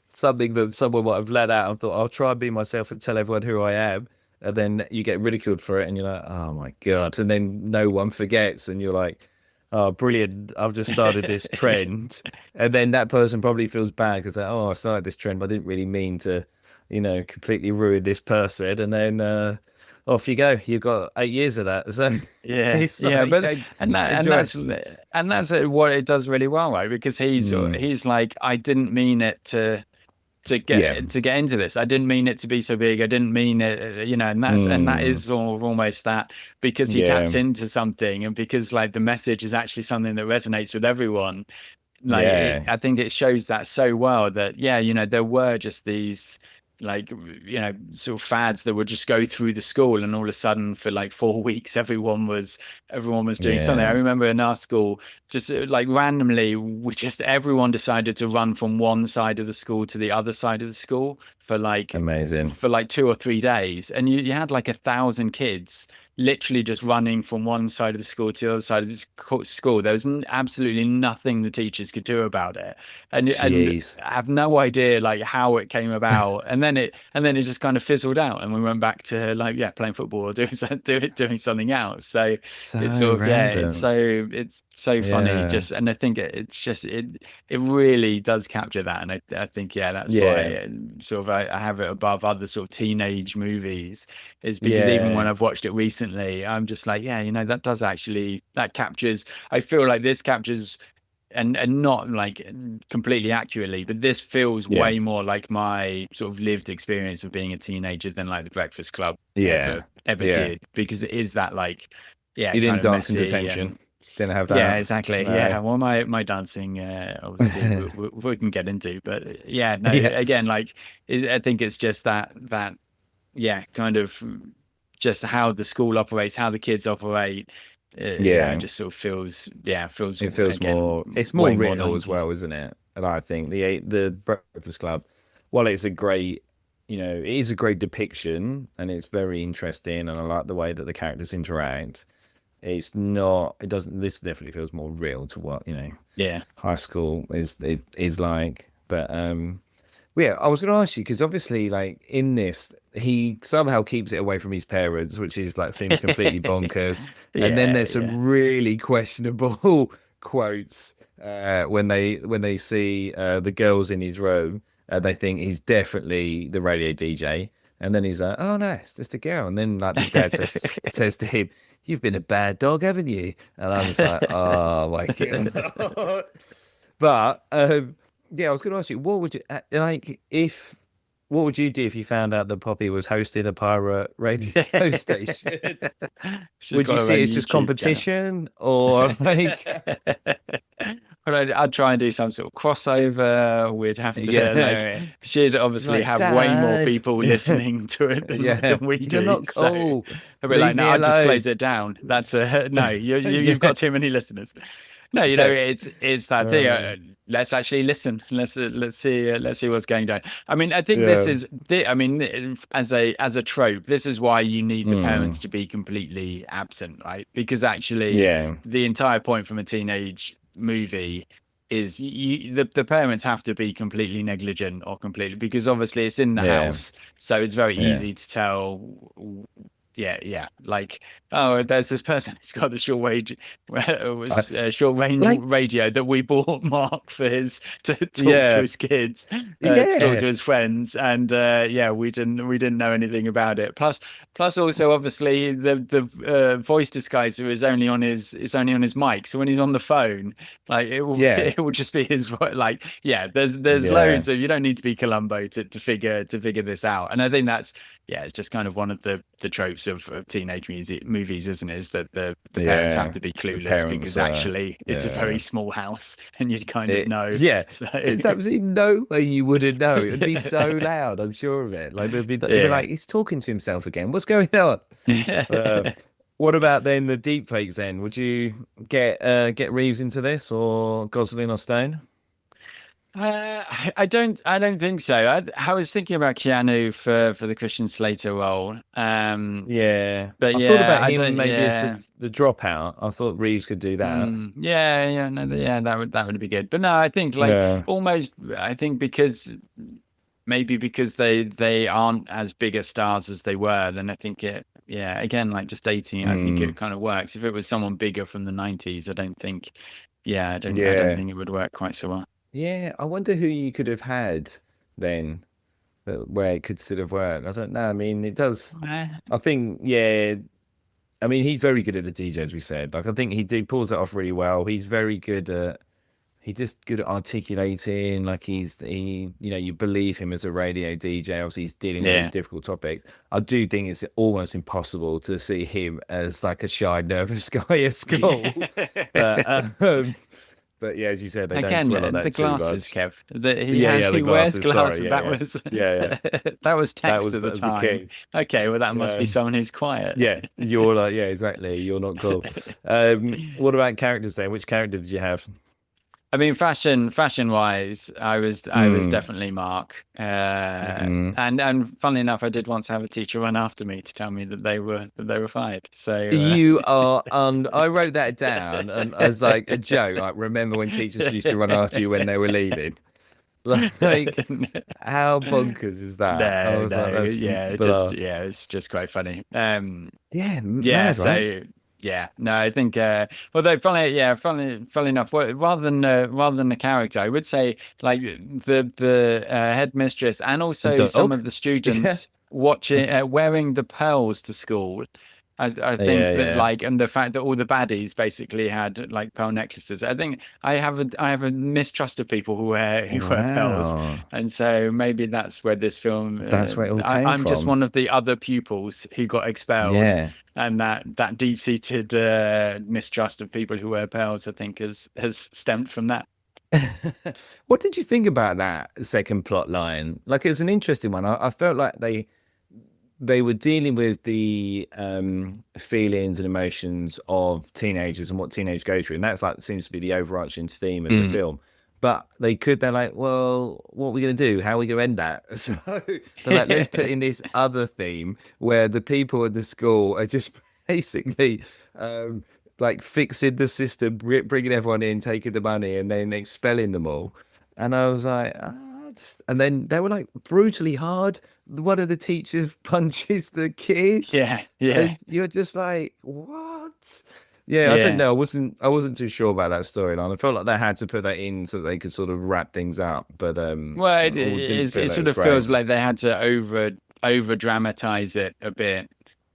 something that someone might have let out and thought, I'll try and be myself and tell everyone who I am. And then you get ridiculed for it and you're like, oh my God. And then no one forgets. And you're like, oh, brilliant. I've just started this Yeah. trend. And then that person probably feels bad because they're, oh, I started this trend, but I didn't really mean to, completely ruin this person. And then off you go. You've got 8 years of that. So Yeah, it's like, but and that enjoy it. and that's what it does really well, right? Because Mm, he's like, I didn't mean it yeah. to get into this. I didn't mean it to be so big. I didn't mean it, and that Mm, is sort of almost that, because he taps yeah. into something, and because like the message is actually something that resonates with everyone. Like Yeah. I think it shows that so well, that there were just these like sort of fads that would just go through the school, and all of a sudden for like 4 weeks everyone was doing something. I Yeah. remember in our school, just like randomly, everyone decided to run from one side of the school to the other side of the school for like Amazing. 2 or 3 days, and you had like 1,000 kids literally just running from one side of the school to the other side of the school. There was absolutely nothing the teachers could do about it, and Jeez. I have no idea like how it came about. And then it just kind of fizzled out, and we went back to like playing football or doing something else. So it's So sort of random. it's so funny. Yeah. Just, and I think it's just it really does capture that, and I think that's why Yeah. sort of I have it above other sort of teenage movies, is because even when Yeah. I've watched it recently, I'm just like, that does actually, that captures. I feel like this captures, and not like completely accurately, but this feels Yeah. way more like my sort of lived experience of being a teenager than like the Breakfast Club Yeah. ever Yeah. did, because it is that like You kind didn't of dance in messy. detention. And Didn't have yeah, that. exactly. No. Yeah, well, my dancing, obviously, we can get into, but no, Yeah. again, like, I think it's just that kind of just how the school operates, how the kids operate. It Yeah. just sort of feels It feels again more, it's more way more real as 90s. well, isn't it? And I think the Breakfast Club, while it's a great, it is a great depiction and it's very interesting and I like the way that the characters interact. It's not, it doesn't, this definitely feels more real to what, Yeah. high school is like. But yeah, I was going to ask you because obviously, like in this, he somehow keeps it away from his parents, which is like seems completely bonkers. And then Yeah, there's some really questionable quotes when they see the girls in his room, and they think he's definitely the radio DJ. And then he's like, "Oh no, it's just a girl." And then like the dad says to him, "You've been a bad dog, haven't you?" And I'm just like, "Oh my God." But yeah, I was going to ask you, what would you like if? What would you do if you found out that Poppy was hosting a pirate radio station? She's Would you got her see it own as just YouTube channel. competition, or like, But I'd try and do some sort of crossover. We'd have to like, yeah, she'd she's obviously like, have way more Dad, people yeah, listening to it yeah, than we you're do. not So cool. I'd be like, Leave no, me I'll just alone. close it down. That's a no. You've Yeah, got too many listeners. No, yeah, it's that thing. Let's actually listen. Let's see what's going down. I mean, I think this yeah, is. I mean, as a trope, this is why you need the parents mm, to be completely absent, right? Because actually, yeah, the entire point from a teenage movie is the parents have to be completely negligent or completely, because obviously it's in the yeah, house, so it's very yeah. easy to tell. Yeah, like, oh, there's this person who's got the I, short range like, radio that we bought Mark for his to talk to yeah, his kids, to talk yeah. to his friends, and we didn't know anything about it. Plus also obviously the voice disguiser is only on his mic, so when he's on the phone, like it will Yeah, it will just be his voice. Like, there's yeah, loads of, you don't need to be Columbo to figure this out, and I think yeah, it's just kind of one of the tropes of teenage music movies, isn't it? Is that the parents have Yeah, to be the clueless parents because are. actually it's a very Yeah, small house and you'd kind of know. yeah. So There's absolutely no way you wouldn't know. It would be so loud. I'm sure of it. Like they'd be yeah. like, he's talking to himself again. What's going on? Uh, what about then the deep fakes? Then would you get Reeves into this or Gosling or Stone? I don't think so. I was thinking about Keanu for the Christian Slater role. Yeah, But I thought yeah, about I him don't. maybe as Yeah, the dropout. I thought Reeves could do that. yeah, no, yeah, that would be good. But no, I think like Yeah. almost. I think because maybe because they aren't as big a stars as they were, then I think it. Yeah, again, like just dating, I think it Mm, kind of works. If it was someone bigger from the '90s, I don't think. Yeah, I don't yeah. think it would work quite so well. Yeah. I wonder who you could have had then where it could sort of work. I don't know. I mean, it does. I think, yeah. I mean, he's very good at the DJ, as we said. Like, I think he pulls it off really well. He's very good at He's just good at articulating. Like you know, you believe him as a radio DJ. Obviously, he's dealing with these Yeah. difficult topics. I do think it's almost impossible to see him as like a shy, nervous guy at school. But Yeah. but yeah, as you said, they don't Again, dwell on the that too glasses, much. Kev. That Yeah, yeah, the he wears glasses. Sorry, glasses. yeah, yeah, yeah, yeah. That was text at the That was the time. key. Okay, well that must Yeah, be someone who's quiet. yeah. You're like, yeah, exactly. You're not cool. What about characters then? Which character did you have? I mean, fashion wise, I was Mm, definitely Mark. mm. And funnily enough, I did once have a teacher run after me to tell me that they were fired. So You are I wrote that down and as like a joke. Like, remember when teachers used to run after you when they were leaving? Like, how bonkers is that? I was like, that's blah. yeah, it's just quite funny. Yeah, Yeah, mad, right? so yeah, no, I think although funnily enough, rather than the character, I would say like the headmistress and The also some dog? of the Yeah. students watching wearing the pearls to school. I Yeah, think that yeah. like and the fact that all the baddies basically had like pearl necklaces. I think I have a mistrust of people who wear pearls, Wow. and so maybe that's where this film. That's where it all came I'm just from. one of the other pupils who got expelled, Yeah. and that deep seated mistrust of people who wear pearls, I think, has stemmed from that. What did you think about that second plot line? Like, it was an interesting one. I felt like they were dealing with the feelings and emotions of teenagers and what teenagers go through, and that's like seems to be the overarching theme of the Mm. film. But they're like, well, what are we going to do? How are we going to end that? So they're like, let's put in this other theme where the people at the school are just basically um, like fixing the system, bringing everyone in, taking the money, and then expelling them all. And I was like, and then they were like brutally hard. One of the teachers punches the kid, Yeah, yeah, and you're just like, what? Yeah, I don't yeah. know. I wasn't too sure about that storyline. I felt like they had to put that in so that they could sort of wrap things up, but Well, all didn't feel it like it sort was of great. feels like they had to over dramatize it a bit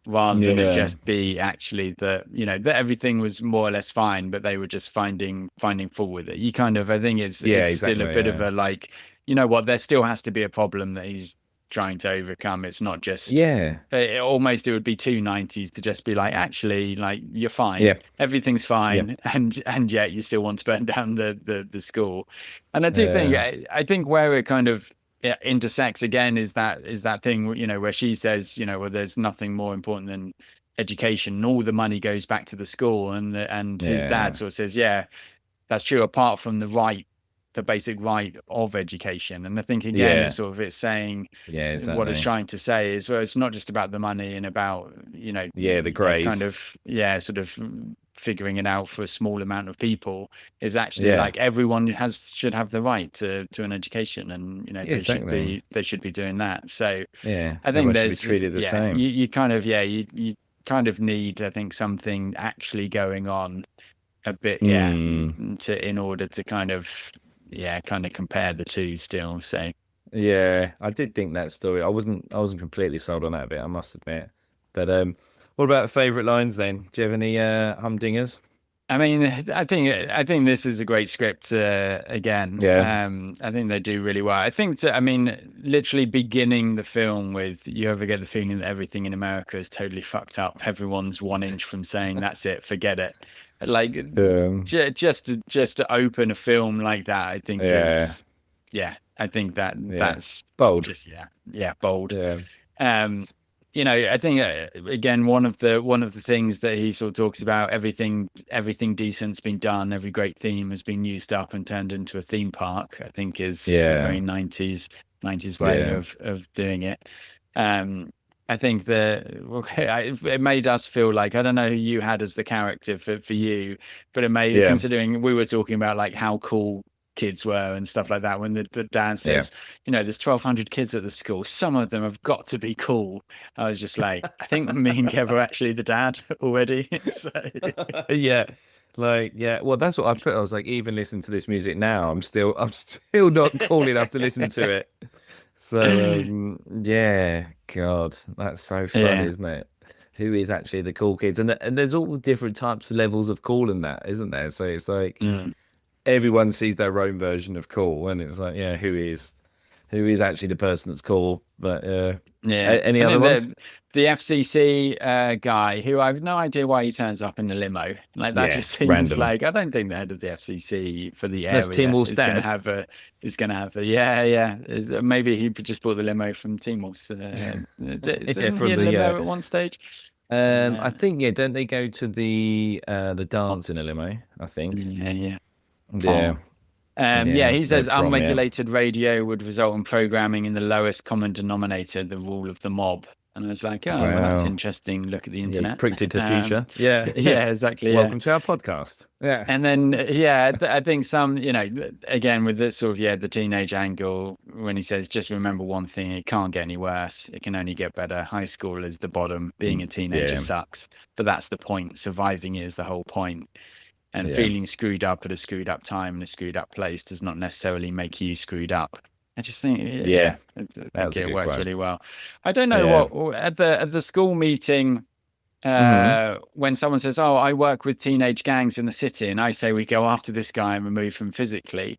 rather than it Yeah, just be actually that that everything was more or less fine, but they were just finding fault with it. You kind of I think yeah, it's still a exactly. bit of Yeah, a like what there still has to be a problem that he's trying to overcome. It's not just yeah, almost it would be too 90s to just be like actually like you're fine, yeah, everything's yeah, fine, and yet you still want to burn down the school. And I do think yeah, I think where it kind of intersects again is that thing where she says well there's nothing more important than education and all the money goes back to the school and his dad yeah, sort of says yeah that's true apart from the basic right of education. And I think again yeah, it's saying yeah, what it's exactly. trying to say is well it's not just about the money and about Yeah, the kind grades. of sort of figuring it out for a small amount of people is actually Yeah, like everyone should have the right to an education, and yeah, exactly. they should be doing that. So Yeah, I think everyone should be there's treated the same. you kind of you kind of need I think something actually going on a bit Hmm. to in order to kind of kind of compare the two still. So Yeah, I did think that story. I wasn't completely sold on that bit, I must admit. But what about favorite lines then? Do you have any humdingers? I mean, I think this is a great script again. Yeah. I think they do really well. I think, I mean, literally beginning the film with, you ever get the feeling that everything in America is totally fucked up. Everyone's 1 inch from saying that's it, forget it. Like just to open a film like that, I think Yeah. is, yeah, I think that's Bold. just bold. Yeah. Um, I think again, one of the things that he sort of talks about, everything decent's been done, every great theme has been used up and turned into a theme park. I think is a very 90s way of doing it. I think that it made us feel like, I don't know who you had as the character for you, but it made, considering we were talking about like how cool kids were and stuff like that, when the dad says, there's 1,200 kids at the school, some of them have got to be cool. I was just like, I think me and Kev are actually the dad already. So. Well, that's what I put. I was like, even listening to this music now, I'm still not cool enough to listen to it. So God, that's so funny, isn't it? Who is actually the cool kids? And there's all different types of levels of cool in that, isn't there? So it's like everyone sees their own version of cool, and it's like, who is actually the person that's cool? But any other ones? The FCC guy, who I have no idea why he turns up in the limo, like that just seems random. Like, I don't think the head of the FCC for the area is going to have a maybe he just bought the limo from Timor's from the limo at one stage. I think don't they go to the dance in a limo? I think he says unregulated radio would result in programming in the lowest common denominator, the rule of the mob. And I was like, well, that's interesting. Look at the internet. Pricked into the future. Exactly. Welcome to our podcast. Yeah. And then, I think some, again, with this sort of, the teenage angle, when he says, just remember one thing, it can't get any worse. It can only get better. High school is the bottom. Being a teenager sucks. But that's the point. Surviving is the whole point. And feeling screwed up at a screwed up time in a screwed up place does not necessarily make you screwed up. I just think, it works really well. I don't know what at the school meeting, when someone says, "Oh, I work with teenage gangs in the city," and I say we go after this guy and remove him physically.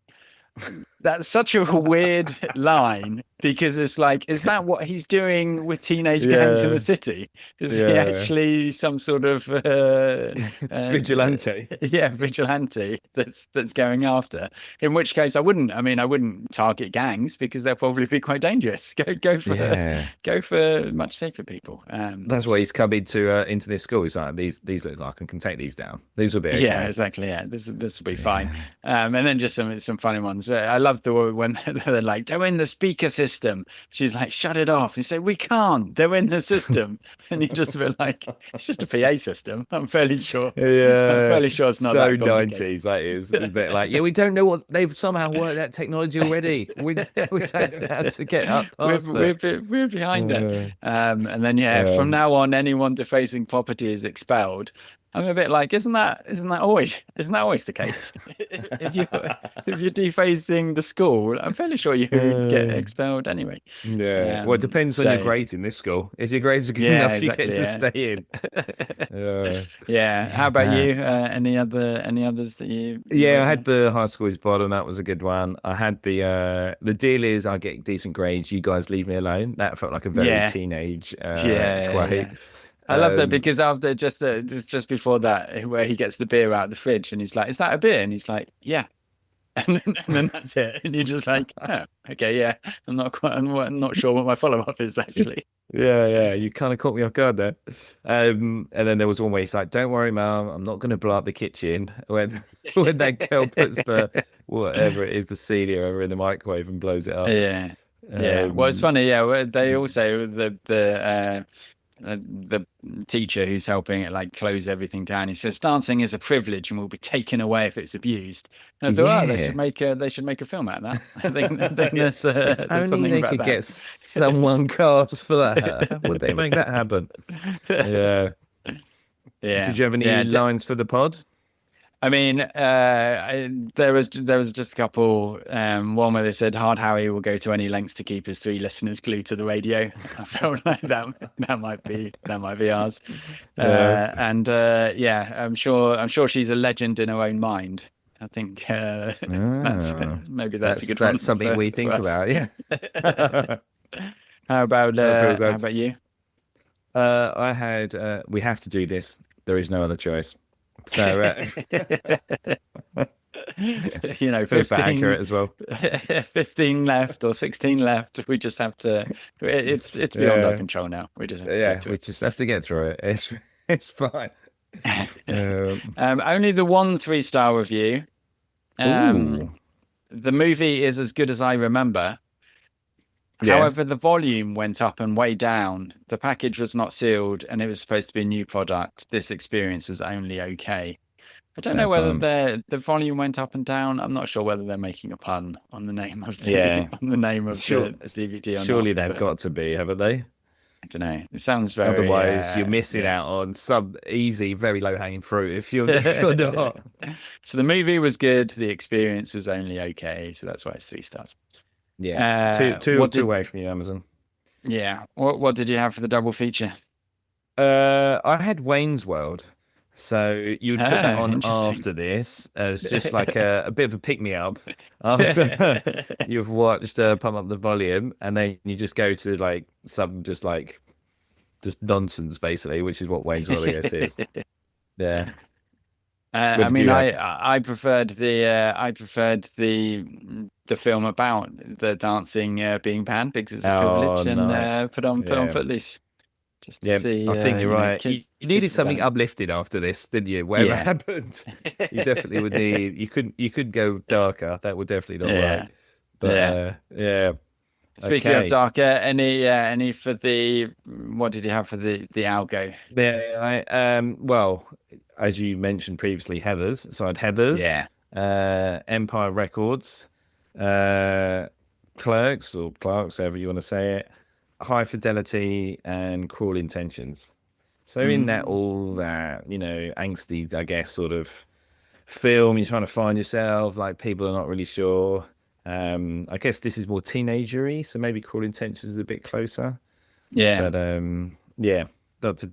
That's such a weird line, because it's like, is that what he's doing with teenage gangs in the city? Is he actually some sort of vigilante? Vigilante that's going after. In which case, I wouldn't target gangs, because they'll probably be quite dangerous. Go for much safer people. That's why he's come into this school. He's like, these look like I can take these down. These will be okay. Yeah, exactly. Yeah, this will be fine. And then just some funny ones. I love when they're like, they're in the speaker system. She's like, shut it off. You say, we can't. They're in the system. And you just feel like, it's just a PA system. I'm fairly sure. Yeah. I'm fairly sure it's not so that 90s. That is. Isn't it? Like, we don't know what they've somehow worked that technology already. We don't know how to get up. We're behind it. And then from now on, anyone defacing property is expelled. I'm a bit like, isn't that always the case? if you're defacing the school, I'm fairly sure you get expelled anyway. Yeah. Well, it depends on your grades in this school. If your grades are good enough, you get to stay in. How about you? Any others that you? I had the high school is bottom. That was a good one. I had the deal is I get decent grades. You guys leave me alone. That felt like a very teenage quote. I love that, because after just before that, where he gets the beer out of the fridge and he's like, "Is that a beer?" And he's like, "Yeah," and then that's it. And you're just like, "Oh, okay, yeah." I'm not sure what my follow up is actually. You kind of caught me off guard there. And then there was one where he's like, "Don't worry, Mum, I'm not going to blow up the kitchen." When that girl puts the whatever it is, the CD over in the microwave and blows it up. Well, it's funny. They also the teacher who's helping it like close everything down, he says dancing is a privilege and will be taken away if it's abused. And I thought, they should make a film out of that. I think there's only they could get someone cast for that. Would they make that happen? Did you have any lines for the pod? I mean, there was just a couple. One where they said Hard Harry will go to any lengths to keep his 3 listeners glued to the radio. I felt like that might be ours. And yeah, I'm sure she's a legend in her own mind. I think maybe that's a good one. That's something we think about. Yeah. How about you? I had. We have to do this. There is no other choice. So, 15 accurate as well. 15 left or 16 left. We just have to. It's beyond our control now. We just have to get through we just have to get through it. It's fine. Only the 1 3-star review. The movie is as good as I remember. However, the volume went up and way down. The package was not sealed, and it was supposed to be a new product. This experience was only okay. I don't know whether the volume went up and down. I'm not sure whether they're making a pun on the name of the the DVD. Surely they've got to be, haven't they? I don't know. It sounds very. Otherwise, you're missing out on some easy, very low hanging fruit if you're not. So the movie was good. The experience was only okay. So that's why it's 3 stars. Yeah, two away from you, Amazon. Yeah. What did you have for the double feature? I had Wayne's World, so you'd put that on after this as just like a bit of a pick me up after you've watched Pump Up the Volume, and then you just go to like some just nonsense basically, which is what Wayne's World I guess is. Yeah. I mean, I preferred the film about the dancing being banned because it's a privilege, and put on Footloose. Just to see, I think you're right. You needed something uplifted after this, didn't you? Whatever happened, you definitely would need. You could go darker. That would definitely not work. But Speaking of darker, any for the what did you have for the algo? Yeah, well, as you mentioned previously, Heathers. So I had Heathers. Yeah. Empire Records, Clerks or Clarks, however you want to say it, High Fidelity, and Cruel Intentions. So in that all that angsty, I guess, sort of film, you're trying to find yourself. Like people are not really sure. I guess this is more teenagery, so maybe Cruel Intentions is a bit closer. Yeah. But what did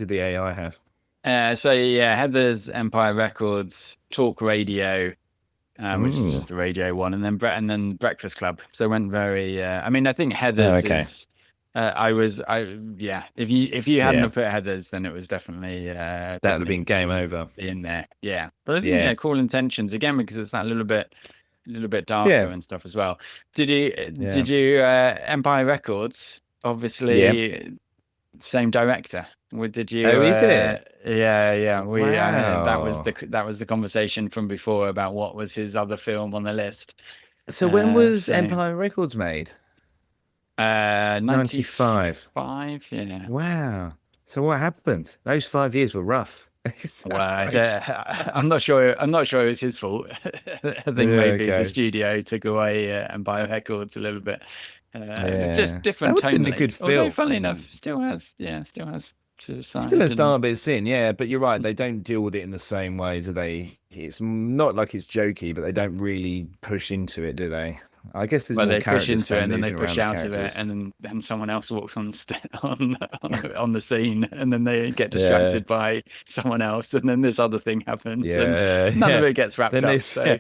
the AI have? Heather's Empire Records, Talk Radio, which is just a radio one, and then Breakfast Club. So it went very. I mean, I think Heather's is. If you hadn't have put Heather's, then it was definitely that would have been game over in there. Yeah, but I think Cool Intentions again because it's that little bit darker and stuff as well. Did you Empire Records? Obviously, same director. Did you? Oh, is it? Yeah. Wow. That was the conversation from before about what was his other film on the list. So when was Empire Records made? 95. Yeah. Wow. So what happened? Those 5 years were rough. I'm not sure. It was his fault. I think maybe the studio took away Empire Records a little bit. It's just different. That would have been a good film. Although, funnily enough, still has. Still has dark bits in, but you're right. They don't deal with it in the same way, do they? It's not like it's jokey, but they don't really push into it, do they? I guess there's more they push into it and then they push out of it, and then someone else walks on the scene, and then they get distracted by someone else, and then this other thing happens, and none of it gets wrapped up. So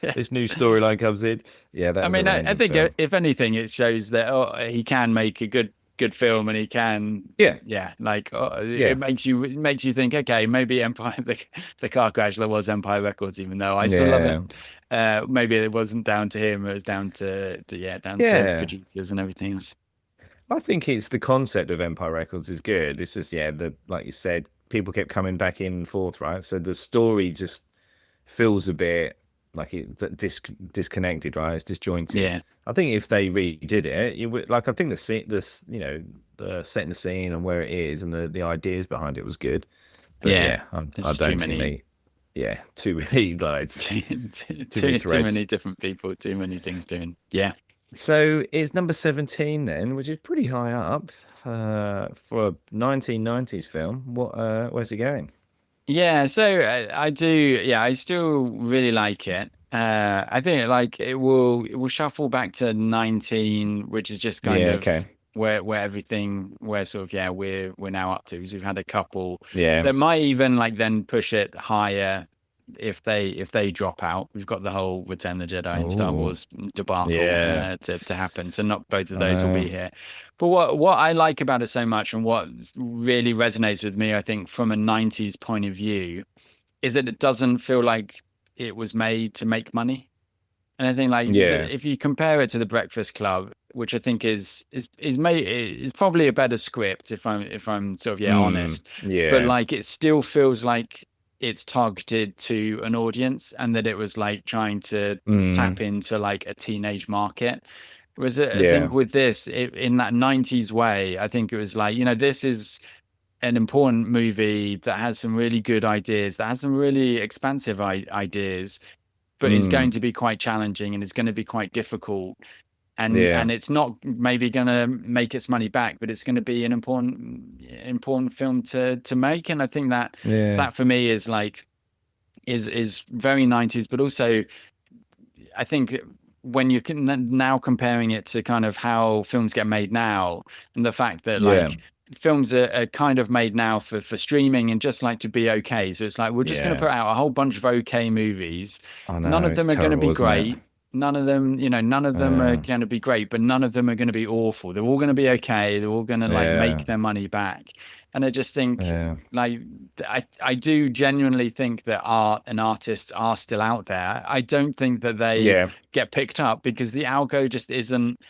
this new storyline comes in. Yeah, I mean, I think if anything, it shows that he can make a good film, and he can it makes you think, okay, maybe Empire the car crash that was Empire Records, even though I still love it. Maybe it wasn't down to him, it was down to to producers and everything else. I think it's the concept of Empire Records is good. It's just like you said, people kept coming back in and forth, right? So the story just feels a bit like it disconnected, right? It's disjointed. Yeah. I think if they redid it, you would I think the setting the scene and where it is and the ideas behind it was good. But I don't think too many lights, too many different people, too many things doing. Yeah. So it's number 17 then, which is pretty high up for a 1990s film. Where's it going? Yeah, so I do. Yeah, I still really like it. I think like it will shuffle back to 19, which is just kind Yeah, of okay. where everything where sort of yeah we're now up to because we've had a couple Yeah. that might even like then push it higher if they drop out. We've got the whole Return of the Jedi and Star Oh, Wars debacle yeah. to happen. So not both of I those will know. be here. But what I like about it so much and what really resonates with me, I think, from a 90s point of view is that it doesn't feel like it was made to make money. And I think like Yeah. if you compare it to The Breakfast Club, which I think is made is probably a better script if I'm sort of yeah Mm, honest, but yeah. like it still feels like it's targeted to an audience and that it was like trying to tap Mm, into like a teenage market. Whereas I yeah. think with this, in that 90s way, I think it was like, this is an important movie that has some really good ideas, that has some really expansive ideas, but is going Mm, to be quite challenging and is going to be quite difficult. yeah. And it's not maybe going to make its money back, but it's going to be an important film to make. And I think that Yeah. that for me is like is very 90s, but also I think when you can now comparing it to kind of how films get made now and the fact that Yeah. like films are kind of made now for streaming and just like to be okay. So it's like we're just going to Yeah. put out a whole bunch of okay movies. I None know. of It's them are going to be terrible, isn't it? great. None of them, none of them are Yeah. going to be great, but none of them are going to be awful. They're all going to be okay. They're all going to like Yeah. make their money back. And I just think Yeah. like I do genuinely think that art and artists are still out there. I don't think that they Yeah. get picked up because the algo just isn't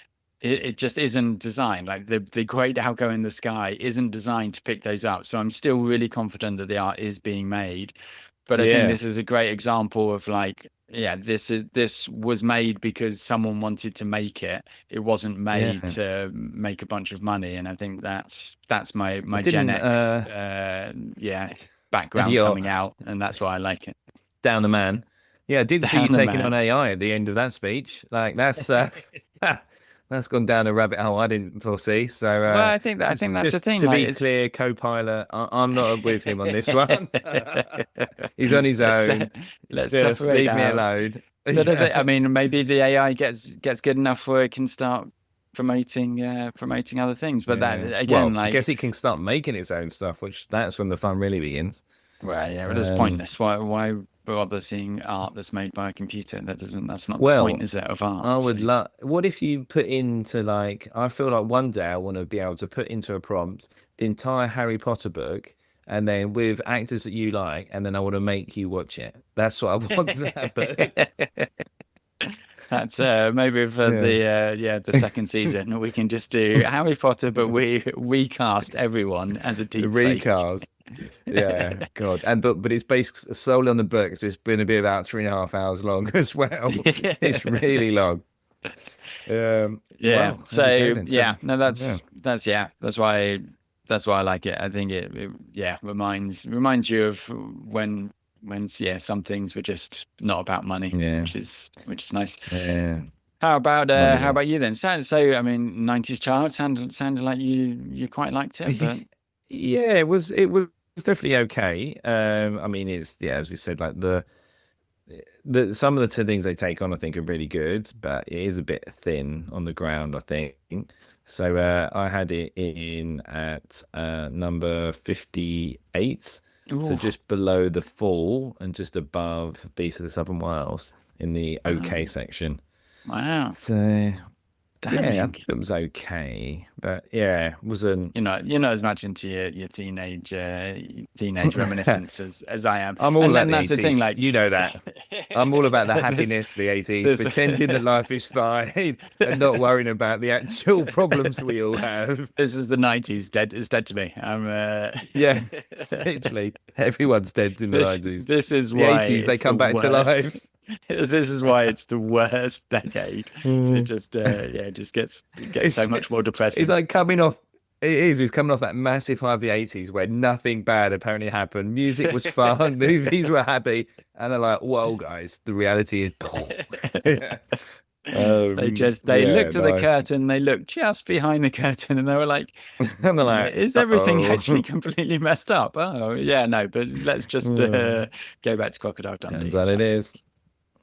it just isn't designed like the great algo in the sky isn't designed to pick those up. So I'm still really confident that the art is being made, but I think Yeah. this is a great example of like yeah, this was made because someone wanted to make it. It wasn't made Yeah. to make a bunch of money. And I think that's my Gen Didn't X yeah background you're coming out, and that's why I like it. down the man. Yeah, I didn't see you Down the taking on man. AI at the end of that speech. Like that's that's gone down a rabbit hole I didn't foresee. So Well, I think that's the just thing. to Like be it's clear, co-pilot, I'm not with him on this one. He's on his let's own. let's Just separate leave me out. alone. I Yeah. mean, maybe the AI gets good enough where it can start promoting other things. But that Yeah. again, Well, I guess like, he can start making its own stuff, which that's when the fun really begins. well, yeah, but it's Um, pointless. Why bother seeing art that's made by a computer? That's not the point, well, is it, of art? I So would love. What if you put into like? I feel like one day I want to be able to put into a prompt the entire Harry Potter book, and then with actors that you like, and then I want to make you watch it. That's what I want to happen. that's maybe for Yeah. the second season we can just do Harry Potter, but we recast everyone as a The deep fake. recast. Yeah, God, and but it's based solely on the book, so it's going to be about 3.5 hours long as well. It's really long. Yeah. Well, there we go So then. So yeah, no, yeah, that's why I like it. I think it yeah reminds you of when yeah some things were just not about money, yeah, which is nice. yeah. How Wonderful. about you then? So I mean, 90s child sounded like you quite liked it, but Yeah, it was definitely okay. I mean, it's yeah, as we said, like the some of the things they take on, I think, are really good, but it is a bit thin on the ground, I think. So I had it in at number 58, so ooh, just below The Fall and just above Beast of the Southern Wilds in the OK wow, section. wow, So yeah, I damning. thought it was okay, but yeah, it wasn't. You're not as much into your teenage reminiscence as I am, I'm all and about then the that's the thing. 80s. Like You know that. I'm all about the this happiness of the 80s, this pretending that life is fine and not worrying about the actual problems we all have. this is the 90s. Dead is dead to me. I'm Yeah, literally. Everyone's dead in the this 90s. this is The why 80s, they it's the come back to worst. life. This is why it's the worst decade. It Mm. just yeah, it just gets It's, so much more it's depressing. like coming off. It is. It's coming off that massive high of the 80s where nothing bad apparently happened. Music was fun, movies were happy, and they're like, "Whoa, guys, the reality is." Yeah. They looked at the curtain, they looked just behind the curtain, and they were like, and they're like, is everything actually completely messed up? Oh yeah, no, but let's just go back to Crocodile Dundee. Turns out it is.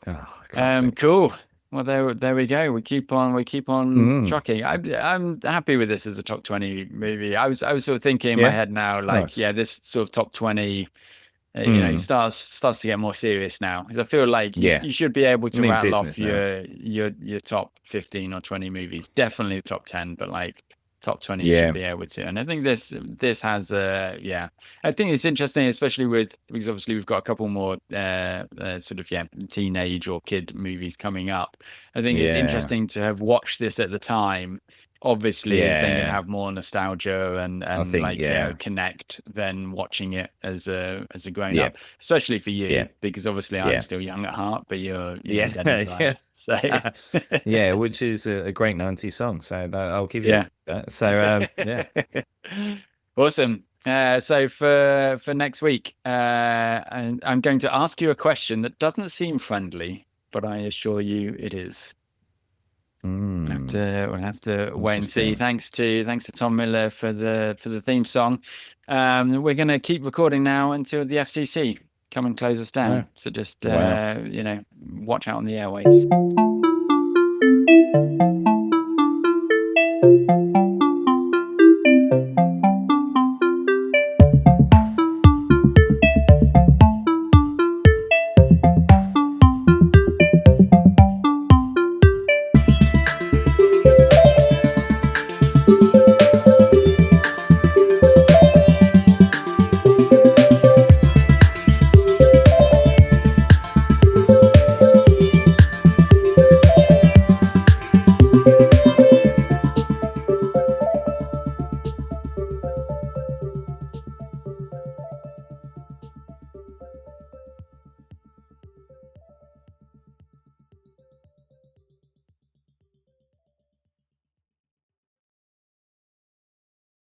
Oh, cool. Well, there we go. We keep on trucking. I'm happy with this as a top 20 movie. I was sort of thinking in my head now, like, this sort of top 20, you know, starts to get more serious now, because I feel like you should be able to rattle off your top 15 or 20 movies. Definitely the top 10, but like top 20 you should be able to. And I think this has I think it's interesting, especially because obviously we've got a couple more sort of teenage or kid movies coming up. I think it's interesting to have watched this at the time. Obviously is then going to have more nostalgia and connect than watching it as a grown up, especially for you, because obviously I'm still young at heart, but you're dead inside. So which is a great 90s song, so I'll give you that. So awesome. So for next week, and I'm going to ask you a question that doesn't seem friendly, but I assure you it is. We'll have to wait and see. Thanks to Tom Miller for the theme song. We're going to keep recording now until the FCC come and close us down. So just watch out on the airwaves.